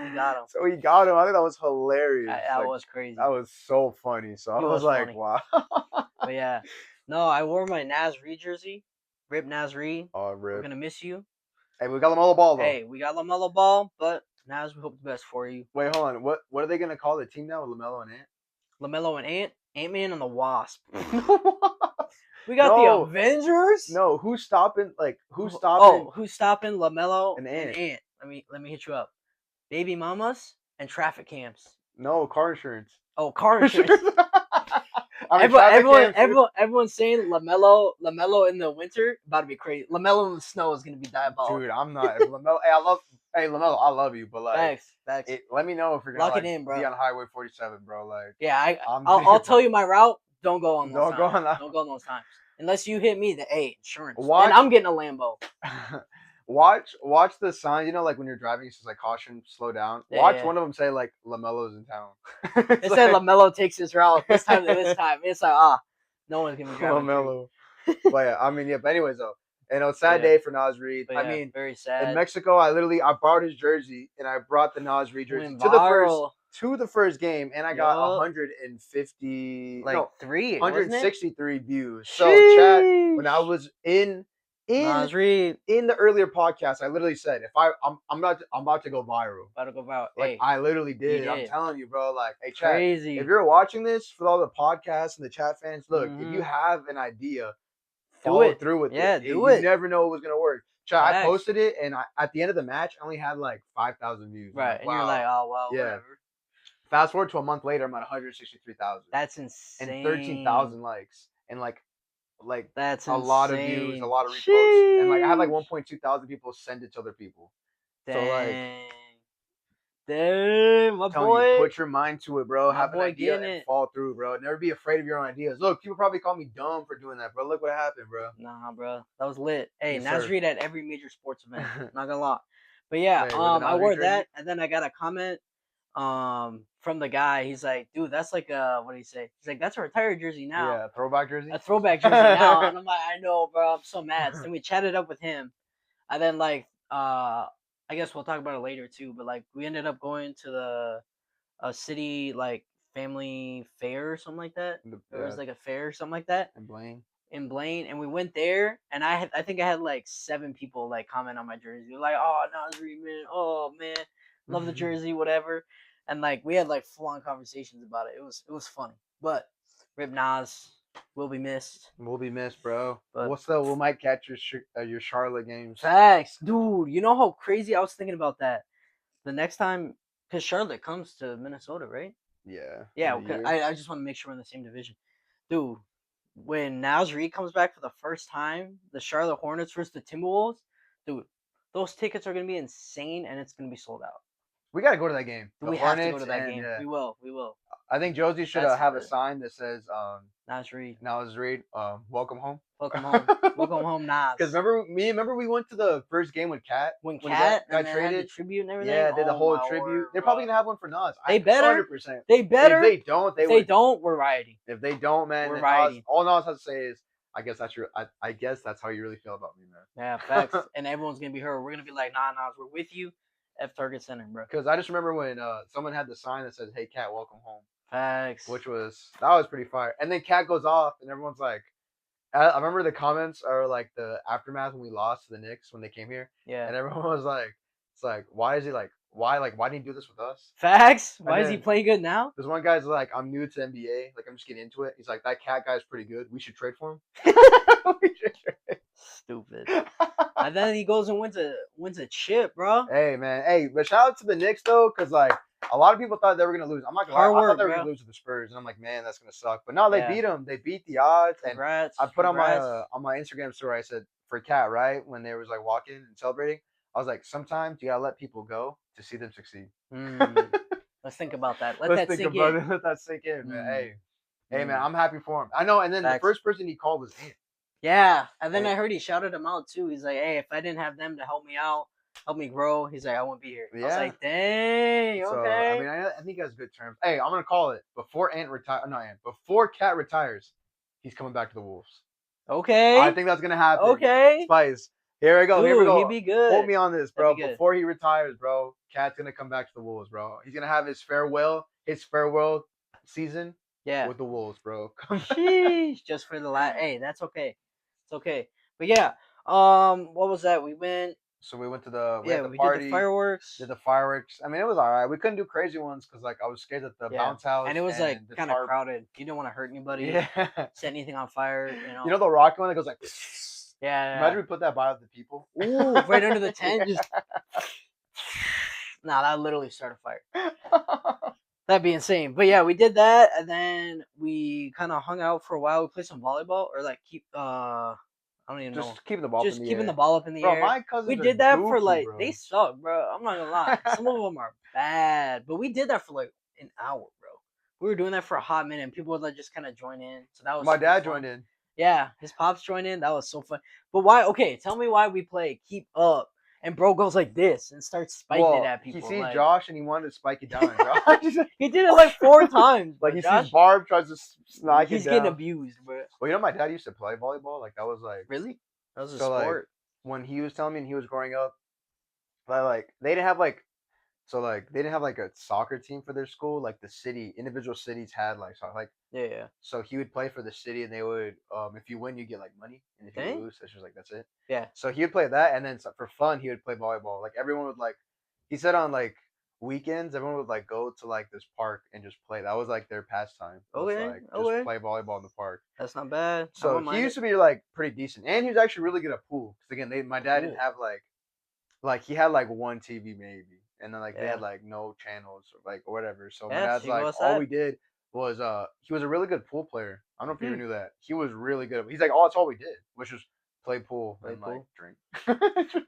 So he got him. I think that was hilarious. That was crazy. That was so funny. So I was like, wow. But yeah. No, I wore my Nas Reed jersey. Rip Nas Reed. Oh, rip. We're going to miss you. Hey, we got LaMelo Ball, though. Hey, we got LaMelo Ball, but Nas, we hope the best for you. Wait, hold on. What are they going to call the team now with LaMelo and Ant? LaMelo and Ant? Ant-Man and the Wasp. We got the Avengers? No, who's stopping who's stopping LaMelo and Ant? Let me hit you up. Baby mamas and traffic cams. No, car insurance. Oh, car insurance. Everyone's saying LaMelo in the winter about to be crazy. LaMelo in the snow is gonna be diabolical. Dude, I'm not. LaMelo, LaMelo, I love you, but like, facts. Let me know if you're gonna lock it in, bro. Be on Highway 47, bro. Like, yeah, I'll tell you my route. Don't go on those times. Don't go on those times unless you hit me. Insurance. And I'm getting a Lambo. Watch the sign. You know, like when you're driving, it says like caution, slow down. Watch one of them say like LaMelo's in town. It said LaMelo takes his route this time to this time. It's like no one's gonna be driving LaMelo. But yeah, I mean, yeah. But anyways, though, and it's a sad day for Nas Reed. I mean, very sad. In Mexico, I borrowed his jersey and I brought the Nas Reed jersey to the first game, and I got 163 views. So, chat, when I was in In the earlier podcast, I literally said if I'm about to go viral. About to go viral. Like hey, I literally did. I'm telling you, bro. Like, hey, chat. Crazy. If you're watching this for all the podcasts and the chat fans, look, if you have an idea, follow through with it. You never know what was gonna work. Chat, I posted it, and at the end of the match, I only had like 5,000 views. Right, and you're like, oh well, whatever. Fast forward to a month later, I'm at 163,000. That's insane. And 13,000 likes, and like that's a lot of views, a lot of reposts, and like I had like 1.2 thousand people send it to other people. Dang. So like, damn, my boy, you, put your mind to it, bro. Have an idea and fall through, bro. Never be afraid of your own ideas. Look, people probably call me dumb for doing that, bro. Look what happened, bro. Nah, bro, that was lit. Hey, Nasreed at every major sports event. Not gonna lie, but yeah, I wore that, and then I got a comment from the guy. He's like, dude, that's like what did he say? He's like, that's a retired jersey now. Yeah, throwback jersey. A throwback jersey now. And I'm like, I know, bro. I'm so mad. So then we chatted up with him, and then like I guess we'll talk about it later too. But like we ended up going to a city like family fair or something like that. It was like a fair or something like that. In Blaine, and we went there, and I think I had like 7 people like comment on my jersey, like, oh, Nasreed, man, oh man, love the jersey, whatever. And like we had like full on conversations about it. It was funny. But Rip Nas will be missed. We'll be missed, bro. But what's up? We might catch your Charlotte games. Facts, dude. You know how crazy I was thinking about that. The next time, because Charlotte comes to Minnesota, right? Yeah. Yeah. I just want to make sure we're in the same division, dude. When Nasreed comes back for the first time, the Charlotte Hornets versus the Timberwolves, dude, those tickets are gonna be insane, and it's gonna be sold out. We gotta go to that game. We have to go to that game. We will. I think Josie should have a sign that says Nasreed, welcome home. Welcome home. Welcome home, Nas. Because remember we went to the first game with Kat? When Kat got traded? Had the tribute and everything? Yeah, did the whole tribute. Word, they're probably gonna have one for Nas. They better. 100%. They better. If they don't, we're rioting. If they don't, man, we're rioting. All Nas has to say is, I guess that's how you really feel about me, man. Yeah, facts. And everyone's gonna be hurt. We're gonna be like, nah, Nas, we're with you. F Target Center, bro. Because I just remember when someone had the sign that says, "Hey, Kat, welcome home." Facts. That was pretty fire. And then Kat goes off, and everyone's like, I remember the comments are like the aftermath when we lost to the Knicks when they came here. Yeah. And everyone was like, it's like, why is he like, why didn't he do this with us? Facts. Why is he playing good now? There's one guy's like, I'm new to NBA, like I'm just getting into it. He's like, that Kat guy's pretty good. We should trade for him. Stupid. And then he goes and wins a chip, bro. Hey man, but shout out to the Knicks though, because like a lot of people thought they were gonna lose. I'm not gonna lie, I thought they were gonna lose to the Spurs, and I'm like, man, that's gonna suck. But no, they beat them. They beat the odds. Congrats. And I put on my Instagram story, I said for Kat, right when they was like walking and celebrating, I was like, sometimes you gotta let people go to see them succeed. Let's think about that. Let that sink in, man. Hey man, I'm happy for him. I know. And then the first person he called was Ant. Yeah, and then I heard he shouted him out too. He's like, hey, if I didn't have them to help me out, help me grow, he's like, I wouldn't be here. Yeah. I was like, dang, so, okay. I mean, I think he has good terms. Hey, I'm gonna call it before before Kat retires, he's coming back to the Wolves. Okay. I think that's gonna happen. Okay. Spice. Here we go. Dude, here we go. He'd be good. Hold me on this, bro. Before he retires, bro, Kat's gonna come back to the Wolves, bro. He's gonna have his farewell season. Yeah. With the Wolves, bro. Sheesh. Just for the last. Hey, that's okay. It's okay. But yeah. What was that? We went. So we went to the we party. Did the fireworks. I mean, it was all right. We couldn't do crazy ones because like I was scared that the bounce house and it was like kind of crowded. You didn't want to hurt anybody. Yeah. Set anything on fire. You know the rocket one that goes like. Yeah. Imagine we put that by the people. Ooh, right under the tent. Just. Nah, that literally started a fire. That'd be insane. But yeah, we did that, and then we kind of hung out for a while. We played some volleyball, or like I don't even know. Just keeping the ball. Just keeping the ball up in the air. Bro, my cousins. We did that goofy, for like bro. They suck, bro. I'm not gonna lie. Some of them are bad, but we did that for like an hour, bro. We were doing that for a hot minute, and people would like just kind of join in. So that was my dad joined in. Yeah, his pops joined in. That was so fun. But why? Okay, tell me why we play keep up. And bro goes like this and starts spiking it at people. He sees Josh and he wanted to spike it down on Josh. He did it like 4 times. Like he sees Barb tries to snag it down. He's getting abused, bro. Well, you know my dad used to play volleyball. Like that was like really? That was a sport. Like, when he was telling me and he was growing up, like they didn't have like So like they didn't have like a soccer team for their school. Like the individual cities had like Yeah. So he would play for the city, and they would if you win, you get like money, and if you lose, it's just like that's it. Yeah. So he would play that, and then for fun, he would play volleyball. Like everyone would like, he said on like weekends, everyone would like go to like this park and just play. That was like their pastime. Was like just play volleyball in the park. That's not bad. So he used to be like pretty decent, and he was actually really good at pool. Because again, my dad didn't have like he had like one TV maybe, and then like they had like no channels or like whatever. So my dad's like all we did was he was a really good pool player. I don't know if you even knew that. He was really good. He's like, oh, that's all we did, which was play pool and like drink.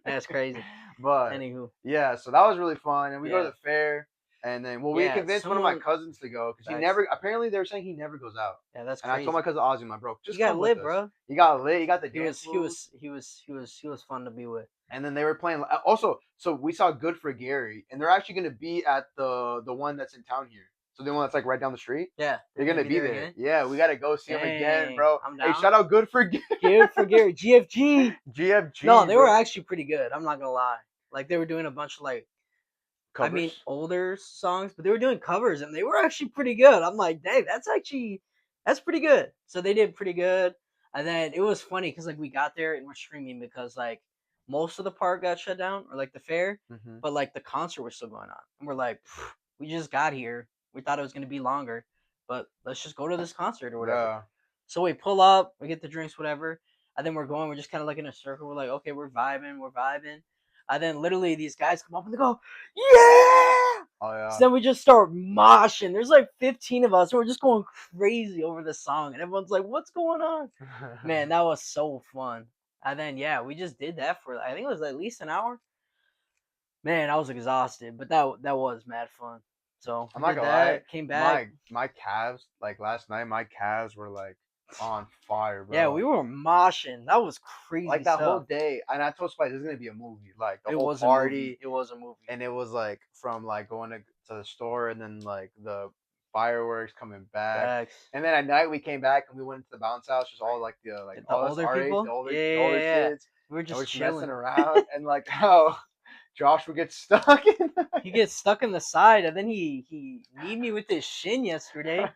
That's crazy. But anywho, yeah, so that was really fun, and we go to the fair. And then, we convinced one of my cousins to go because he never. Apparently, they were saying he never goes out. Yeah, that's crazy. And I told my cousin Ozzy, my bro, just you got lit, bro. He got lit. He got the dance. He was fun to be with. And then they were playing. Also, so we saw Good for Gary, and they're actually going to be at the one that's in town here. So the one that's like right down the street. Yeah, they're going to be there. Yeah, we got to go see them again, bro. I'm down. Hey, shout out Good for Gary. Good for Gary. GFG. GFG. No, they were actually pretty good. I'm not gonna lie. Like they were doing a bunch of like. Covers? I mean, older songs, but they were doing covers, and they were actually pretty good. I'm like, dang, that's pretty good. So they did pretty good. And then it was funny because like we got there and we're streaming because like most of the park got shut down or like the fair, but like the concert was still going on. And we're like, we just got here. We thought it was gonna be longer, but let's just go to this concert or whatever. Yeah. So we pull up, we get the drinks, whatever, and then we're going. We're just kind of like in a circle. We're like, okay, we're vibing. And then literally these guys come up and they go, yeah! Oh, yeah. So then we just start moshing. There's like 15 of us. And we're just going crazy over the song. And everyone's like, what's going on? Man, that was so fun. And then, yeah, we just did that for, I think it was at least an hour. Man, I was exhausted. But that was mad fun. So I'm not gonna lie. Came back. My calves, like last night, my calves were like on fire, bro. Yeah, we were moshing. That was crazy. Like that whole day. And I told Spice this is gonna be a movie. Like the whole party. It was a movie. And it was like from like going to the store and then like the fireworks coming back. And then at night we came back and we went to the bounce house, just all like the all older people, the older kids. We were just messing around and like how Josh would get stuck in he gets stuck in the side and then he kneed me with his shin yesterday.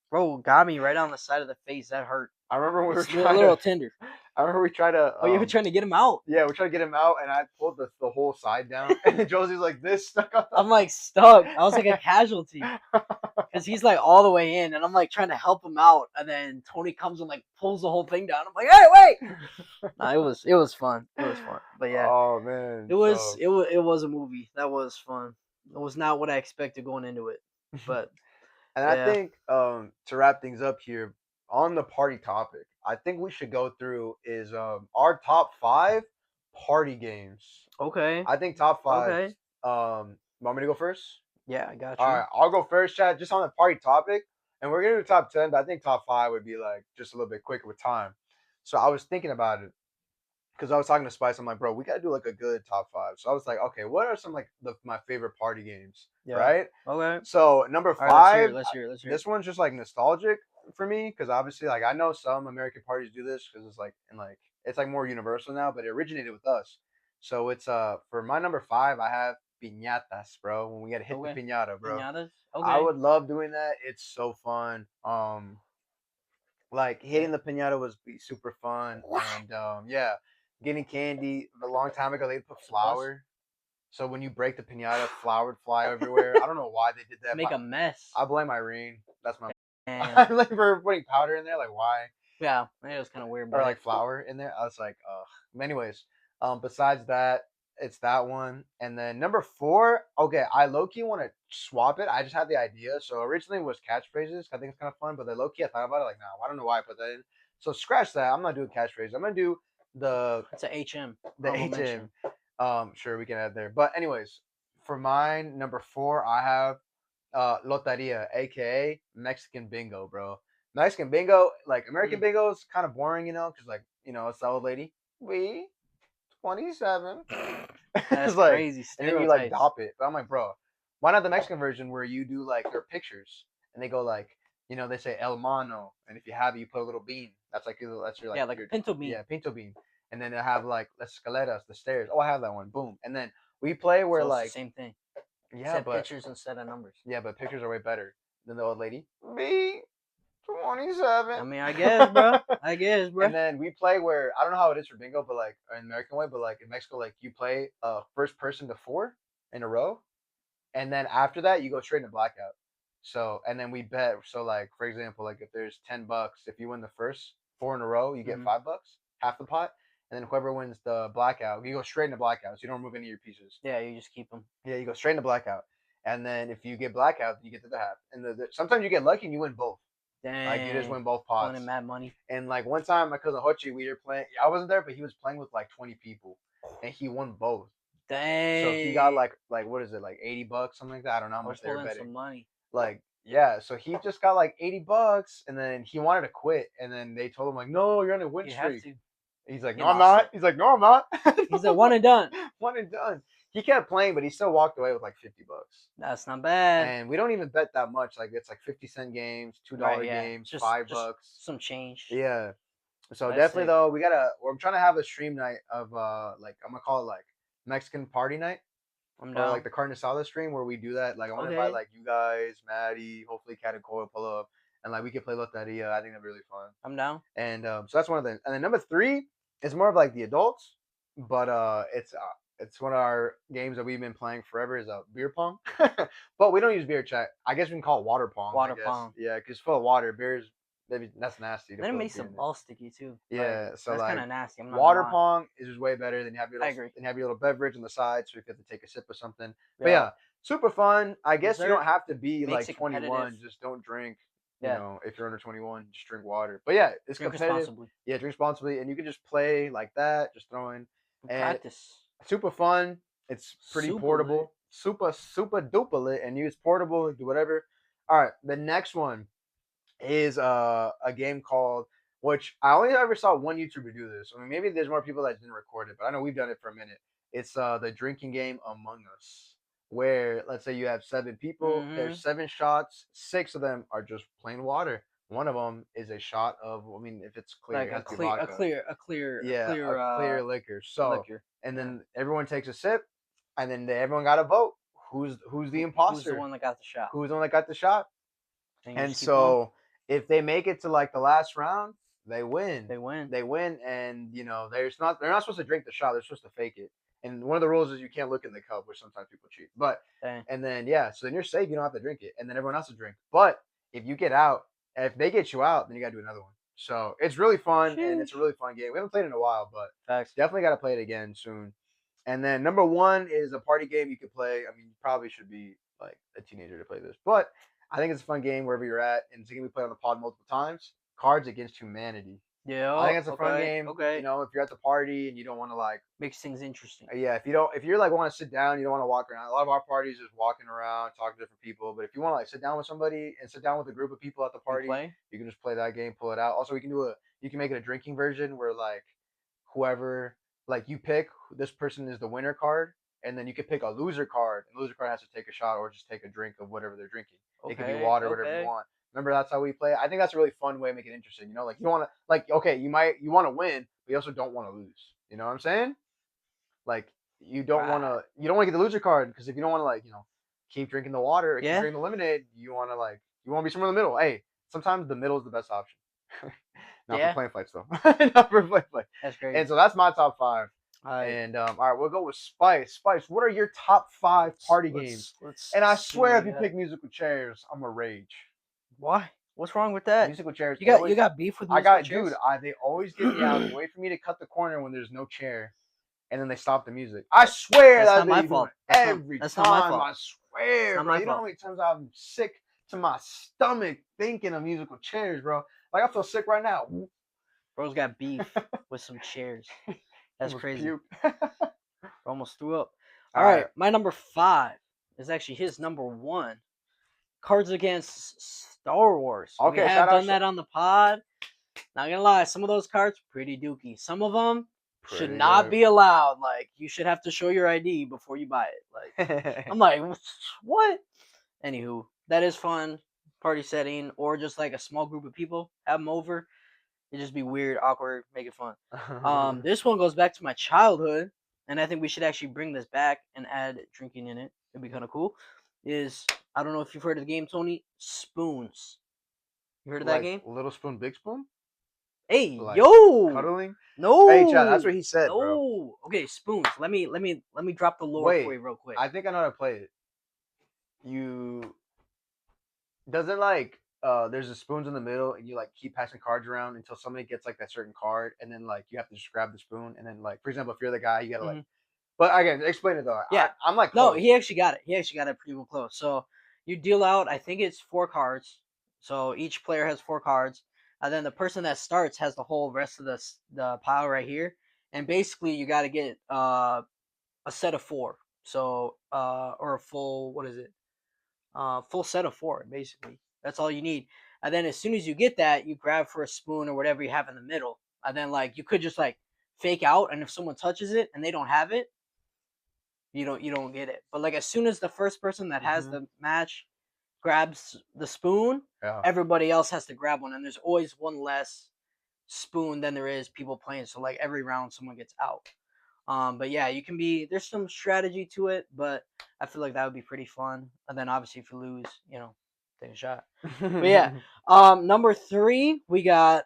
Bro got me right on the side of the face. That hurt. I remember we were trying a little tender. I remember we tried to. You were trying to get him out. Yeah, we tried to get him out, and I pulled the whole side down, and Josie's like this stuck on. I'm like stuck. I was like a casualty because he's like all the way in, and I'm like trying to help him out, and then Tony comes and like pulls the whole thing down. I'm like, hey, wait! Nah, it was fun. It was fun, but yeah. Oh man, it was a movie. That was fun. It was not what I expected going into it, but. And I think to wrap things up here on the party topic, I think we should go through is our top 5 party games. Okay. I think top 5. Okay. Want me to go first? Yeah, I got you. All right, I'll go first, Chad, just on the party topic. And we're gonna do top 10, but I think top 5 would be like just a little bit quicker with time. So I was thinking about it. Because I was talking to Spice, I'm like, bro, we gotta do like a good top 5. So I was like, okay, what are some like my favorite party games? Yeah. Right? Okay. So number 5, right, let's hear it. This one's just like nostalgic for me because obviously like I know some American parties do this because it's like it's like more universal now, but it originated with us. So it's for my number 5, I have piñatas, bro. When we gotta hit the piñata, bro. Piñatas? Okay. I would love doing that. It's so fun. Like hitting the piñata was super fun, and yeah. Getting candy a long time ago, they put flour. So when you break the piñata, flour would fly everywhere. I don't know why they did that. Make a mess. I blame Irene. That's my. I blame her for putting powder in there. Like why? Yeah, it was kind of weird. Or like flour in there. I was like, ugh. Anyways, besides that, it's that one. And then number 4. Okay, I low key want to swap it. I just had the idea. So originally it was catchphrases. I think it's kind of fun, but then low key I thought about it. Like, nah, I don't know why I put that in. So scratch that. I'm not doing catchphrases. I'm gonna do. It's a HM. The HM. Sure, we can add there. But anyways, for mine, number 4, I have Loteria, aka Mexican bingo, bro. Mexican bingo, like American bingo is kind of boring, because like, it's the old lady. We 27. That's like, crazy. And then you like dop it. But I'm like, bro, why not the Mexican version where you do like their pictures and they go like, they say El Mano, and if you have it, you put a little bean. That's your like your pinto bean. Yeah, pinto bean. And then they have like las escaleras, the stairs. Oh, I have that one. Boom. And then we play where so like the same thing. Yeah, Said pictures instead of numbers. Yeah, but pictures are way better than the old lady. Me. 27. I mean, I guess, bro. And then we play where I don't know how it is for bingo, but like in American way, but like in Mexico, like you play first person to 4 in a row, and then after that you go straight into blackout. So and then we bet. So like for example, like if there's $10, if you win the first 4 in a row, you get $5, half the pot, and then whoever wins the blackout, you go straight into blackout. So you don't remove any of your pieces. Yeah, you just keep them. Yeah, you go straight into blackout, and then if you get blackout, you get to the half, and sometimes you get lucky and you win both. Dang. Like you just win both pots. Winning mad money. And like one time, my cousin Hochi, we were playing. I wasn't there, but he was playing with like 20 people, and he won both. Dang. So he got like what is it, like $80, something like that. I don't know how much they were betting. Some money. Like yeah, so he just got like $80, and then he wanted to quit, and then they told him like, no, you're on a win streak. He's like, no, I'm not. He's like, no, I'm not. He's like, one and done. One and done. He kept playing, but he still walked away with like $50. That's not bad. And we don't even bet that much. Like it's like 50-cent games, $2 games, just, $5. Some change. Yeah. So definitely though, we're trying to have a stream night of like I'm gonna call it like Mexican party night. I'm down. Or like the carne asada stream where we do that. Like I want to invite like you guys, Maddie, hopefully Cat and Cole pull up, and like we can play Loteria. I think that'd be really fun. I'm down. And so that's one of them. And then number 3 is more of like the adults, but it's one of our games that we've been playing forever is beer pong. But we don't use beer, chat. I guess we can call it water pong. Water pong. Yeah, because it's full of water. Beer's that's nasty. Then it makes the ball sticky too. Yeah, like, so that's like kind of nasty. water pong is just way better than you have your little beverage on the side, so if you have to take a sip of something. But yeah, super fun. I guess you don't have to be like 21. Just don't drink. You know, if you're under 21, just drink water. But yeah, it's competitive. Responsibly. Yeah, drink responsibly, and you can just play like that, just throwing. And practice. Super fun. It's pretty portable. Super duper lit, and use portable, do whatever. All right, the next one is a game called, which I only ever saw one YouTuber do this. I mean, maybe there's more people that didn't record it, but I know we've done it for a minute. It's the drinking game Among Us, where let's say you have 7 people. There's 7 shots. 6 of them are just plain water. One of them is a shot of, I mean, if it's clear, like it has a clear liquor. So, and then everyone takes a sip, and then everyone got to vote. Who's the imposter? Who's the one that got the shot? Who's the one that got the shot? And so if they make it to like the last round, they win. And you know, they're not supposed to drink the shot. They're supposed to fake it. And one of the rules is you can't look in the cup, which sometimes people cheat. But and then so then you're safe. You don't have to drink it, and then everyone else will drink. But if you get out, if they get you out, then you got to do another one. So it's really fun, and it's a really fun game. We haven't played it in a while, but definitely got to play it again soon. And then number 1 is a party game you could play. I mean, you probably should be like a teenager to play this, but I think it's a fun game wherever you're at, and it's a game we play on the pod multiple times. Cards Against Humanity. Yeah, I think it's a fun game. Okay, you know, if you're at the party and you don't want to like makes things interesting. Yeah, if you're like want to sit down, you don't want to walk around. A lot of our parties is walking around, talking to different people. But if you want to like sit down with somebody and sit down with a group of people at the party, you can just play that game, pull it out. Also, you can make it a drinking version where like whoever like you pick, this person is the winner card. And then you could pick a loser card. And the loser card has to take a shot or just take a drink of whatever they're drinking. It could be water, whatever you want. Remember, that's how we play. I think that's a really fun way to make it interesting. You know, like you want to, like, okay, you want to win, but you also don't want to lose. You know what I'm saying? Like you don't want to get the loser card because if you don't want to like, you know, keep drinking the water, keep drinking the lemonade, you want to be somewhere in the middle. Hey, sometimes the middle is the best option. Not for playing fights though. Not for playing fights. That's great. And so that's my top 5. And all right, we'll go with Spice. Spice, what are your top 5 party games? And I swear, if you pick musical chairs, I'm a rage. Why? What's wrong with that? Musical chairs. You got beef with musical chairs? Dude, they always get me out and wait for me to cut the corner when there's no chair, and then they stop the music. I swear that's not my fault. Every time, I swear, bro. You know how many times I'm sick to my stomach thinking of musical chairs, bro. Like I feel sick right now. Bro's got beef with some chairs. That's crazy. Almost threw up. All right, my number 5 is actually his number 1. Cards Against Star Wars. Okay, we have done that on the pod. Not gonna lie, some of those cards pretty dookie. Some of them should not be allowed. Like you should have to show your ID before you buy it. Like I'm like, what? Anywho, that is fun. Party setting or just like a small group of people. Have them over. It'd just be weird, awkward, make it fun. This one goes back to my childhood, and I think we should actually bring this back and add drinking in it. it'd be kind of cool. Is I don't know if you've heard of the game, Tony. Spoons. You heard of that game? Little spoon, big spoon. Hey, yo, cuddling. No. Hey, Chad, that's what he said, no. bro. Okay, spoons. Let me drop the lore for you real quick. I think I know how to play it. Doesn't there's the spoons in the middle, and you like keep passing cards around until somebody gets like that certain card, and then like you have to just grab the spoon, and then like for example, if you're the guy, you gotta like. But again, explain it though. Yeah, I'm like close. No, he actually got it. He actually got it pretty close. So you deal out, I think it's 4 cards. So each player has 4 cards, and then the person that starts has the whole rest of the pile right here. And basically, you got to get a set of 4. So or a full full set of 4 basically. That's all you need. And then as soon as you get that, you grab for a spoon or whatever you have in the middle. And then like you could just like fake out, and if someone touches it and they don't have it, you don't get it. But like as soon as the first person that has the match grabs the spoon, everybody else has to grab one, and there's always one less spoon than there is people playing. So like every round someone gets out. But yeah, there's some strategy to it, but I feel like that would be pretty fun. And then obviously if you lose, take a shot. But yeah, number 3 we got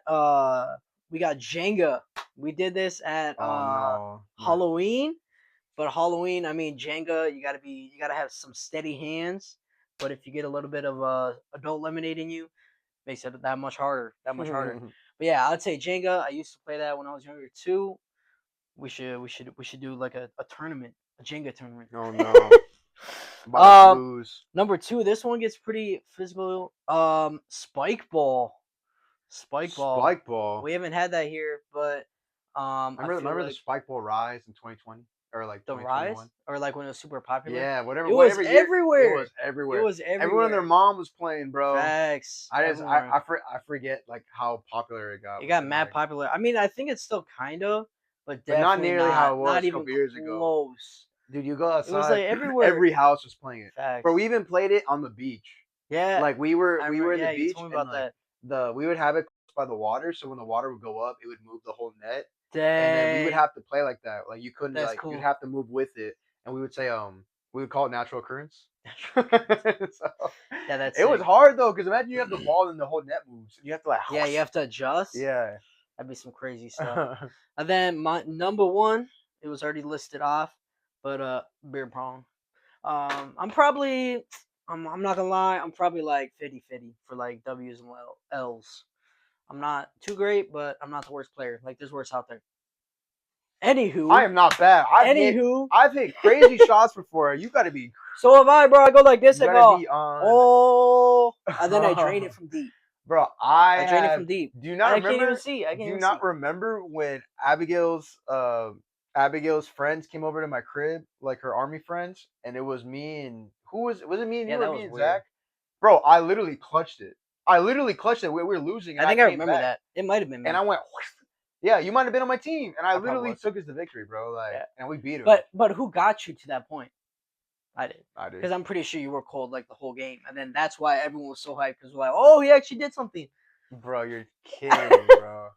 Jenga. We did this at Halloween. But Halloween, I mean, Jenga, you gotta have some steady hands. But if you get a little bit of adult lemonade in you, makes it that much harder. But yeah, I'd say Jenga. I used to play that when I was younger too. We should do like a tournament, a Jenga tournament. Oh no. Lose. Number 2, this one gets pretty physical. Spike ball. Spike ball. We haven't had that here, but I remember the spike ball rise in 2020. Or like the rise, or like when it was super popular. Yeah, whatever. It was everywhere. It was everywhere. Everyone and their mom was playing, bro. Facts. I forget like how popular it got. It got mad popular. I mean, I think it's still kind of, but not nearly how it was not a couple years ago. Dude, you go outside. It was like everywhere. Every house was playing it. Facts. Bro, we even played it on the beach. Yeah. Like we were in the beach. You told me about that. We would have it by the water, so when the water would go up, it would move the whole net. Dang. And then we would have to play like that. Like you couldn't cool. You'd have to move with it. And we would say we would call it natural occurrence. So, yeah, that's it was hard though, because imagine you have the ball and the whole net moves. You have to like you have to adjust. Yeah. That'd be some crazy stuff. And then my number 1, it was already listed off, but beer pong. I'm not gonna lie, I'm probably like 50-50 for like W's and L's. I'm not too great, but I'm not the worst player. Like there's worse out there. Anywho, I am not bad. I've hit crazy shots before. You gotta be. So have I, bro. I go like this. I go, and then I drain it from deep. Bro, I drain it from deep. Do you not remember? I can't even see. Do you not remember when Abigail's friends came over to my crib, like her army friends, and it was me and was it me and you or me and Zach? Bro, I literally clutched it. We were losing. I think I remember that. It might have been me. And I went, yeah, you might have been on my team. And I literally took us to victory, bro. Like, and we beat him. But who got you to that point? I did. Because I'm pretty sure you were cold like the whole game. And then that's why everyone was so hyped, because we're like, oh, he actually did something. Bro, you're kidding, bro.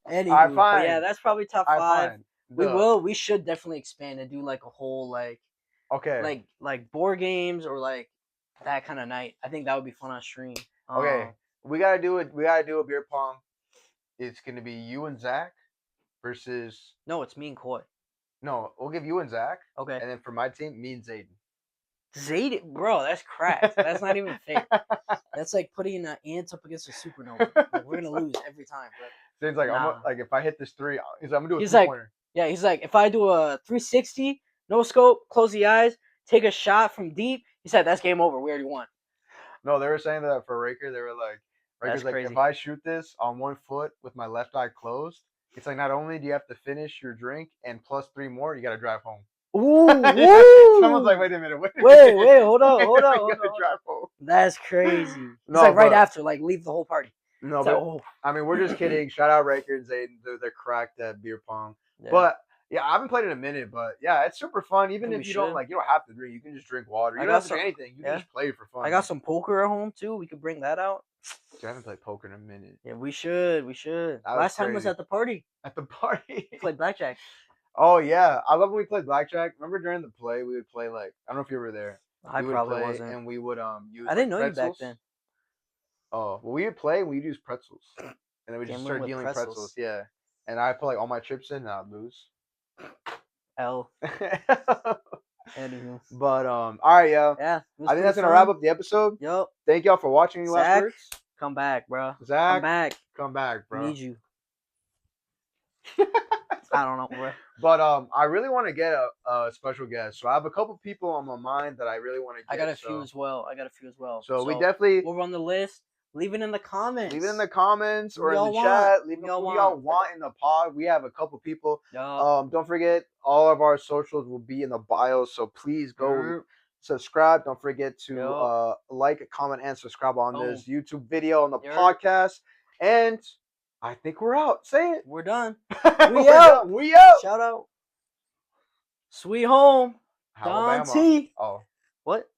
Anyway, yeah, that's probably top 5. We should definitely expand and do like a whole like board games or like that kind of night. I think that would be fun on stream. Okay. We gotta do it. We gotta do a beer pong. It's gonna be you and Zach versus. No, it's me and Coy. No, we'll give you and Zach. Okay. And then for my team, me and Zayden. Zayden, bro, that's cracked. That's not even fair. That's like putting an ant up against a supernova. Like, we're gonna lose every time. But Zayd's like, if I hit this 3, I'm gonna do a 3-pointer. Yeah, he's like, if I do a 360, no scope, close the eyes, take a shot from deep. He said that's game over. We already won. No, they were saying that for Raker. They were like, Raker's like, crazy. If I shoot this on one foot with my left eye closed, it's like not only do you have to finish your drink and plus 3 more, you got to drive home. Ooh, Someone's like, wait a minute. Wait, hold on. Drive home. That's crazy. It's like right after, like leave the whole party. No, but I mean, we're just kidding. Shout out Raker and Zayden. They're cracked at beer pong. Yeah. But yeah, I haven't played in a minute, but yeah, it's super fun. Even if you don't have to drink, you can just drink water. You don't have to drink anything. You can just play for fun. I got some poker at home too. We could bring that out. Dude, I haven't played poker in a minute. Yeah, we should. Last time was at the party. At the party. We played blackjack. Oh yeah, I love when we played blackjack. Remember during the play we would play like, I don't know if you were there. I probably wasn't. And we would use. I didn't know pretzels. You back then. Oh, well, we would play. We'd use pretzels, and then we just start dealing pretzels. Yeah, and I put like all my chips in, and I'd lose. L. Anywho. But all right, yo. Yeah. I think that's gonna wrap up the episode. Yep. Thank y'all for watching. Any last words? Come back, bro. Zach, come back, bro. I need you. I don't know, bro. But I really want to get a special guest. So I have a couple people on my mind that I really want to get. I got a few as well. So we definitely we'll run the list. Leave it in the comments. Leave it in the comments or in the chat. Leave it what y'all want in the pod. We have a couple people. Don't forget, all of our socials will be in the bio. So please go subscribe. Don't forget to like, comment, and subscribe on this YouTube video on the podcast. And I think we're out. Say it. We're done. We out. We out. Shout out. Sweet home. Alabama. Don T. Oh. What?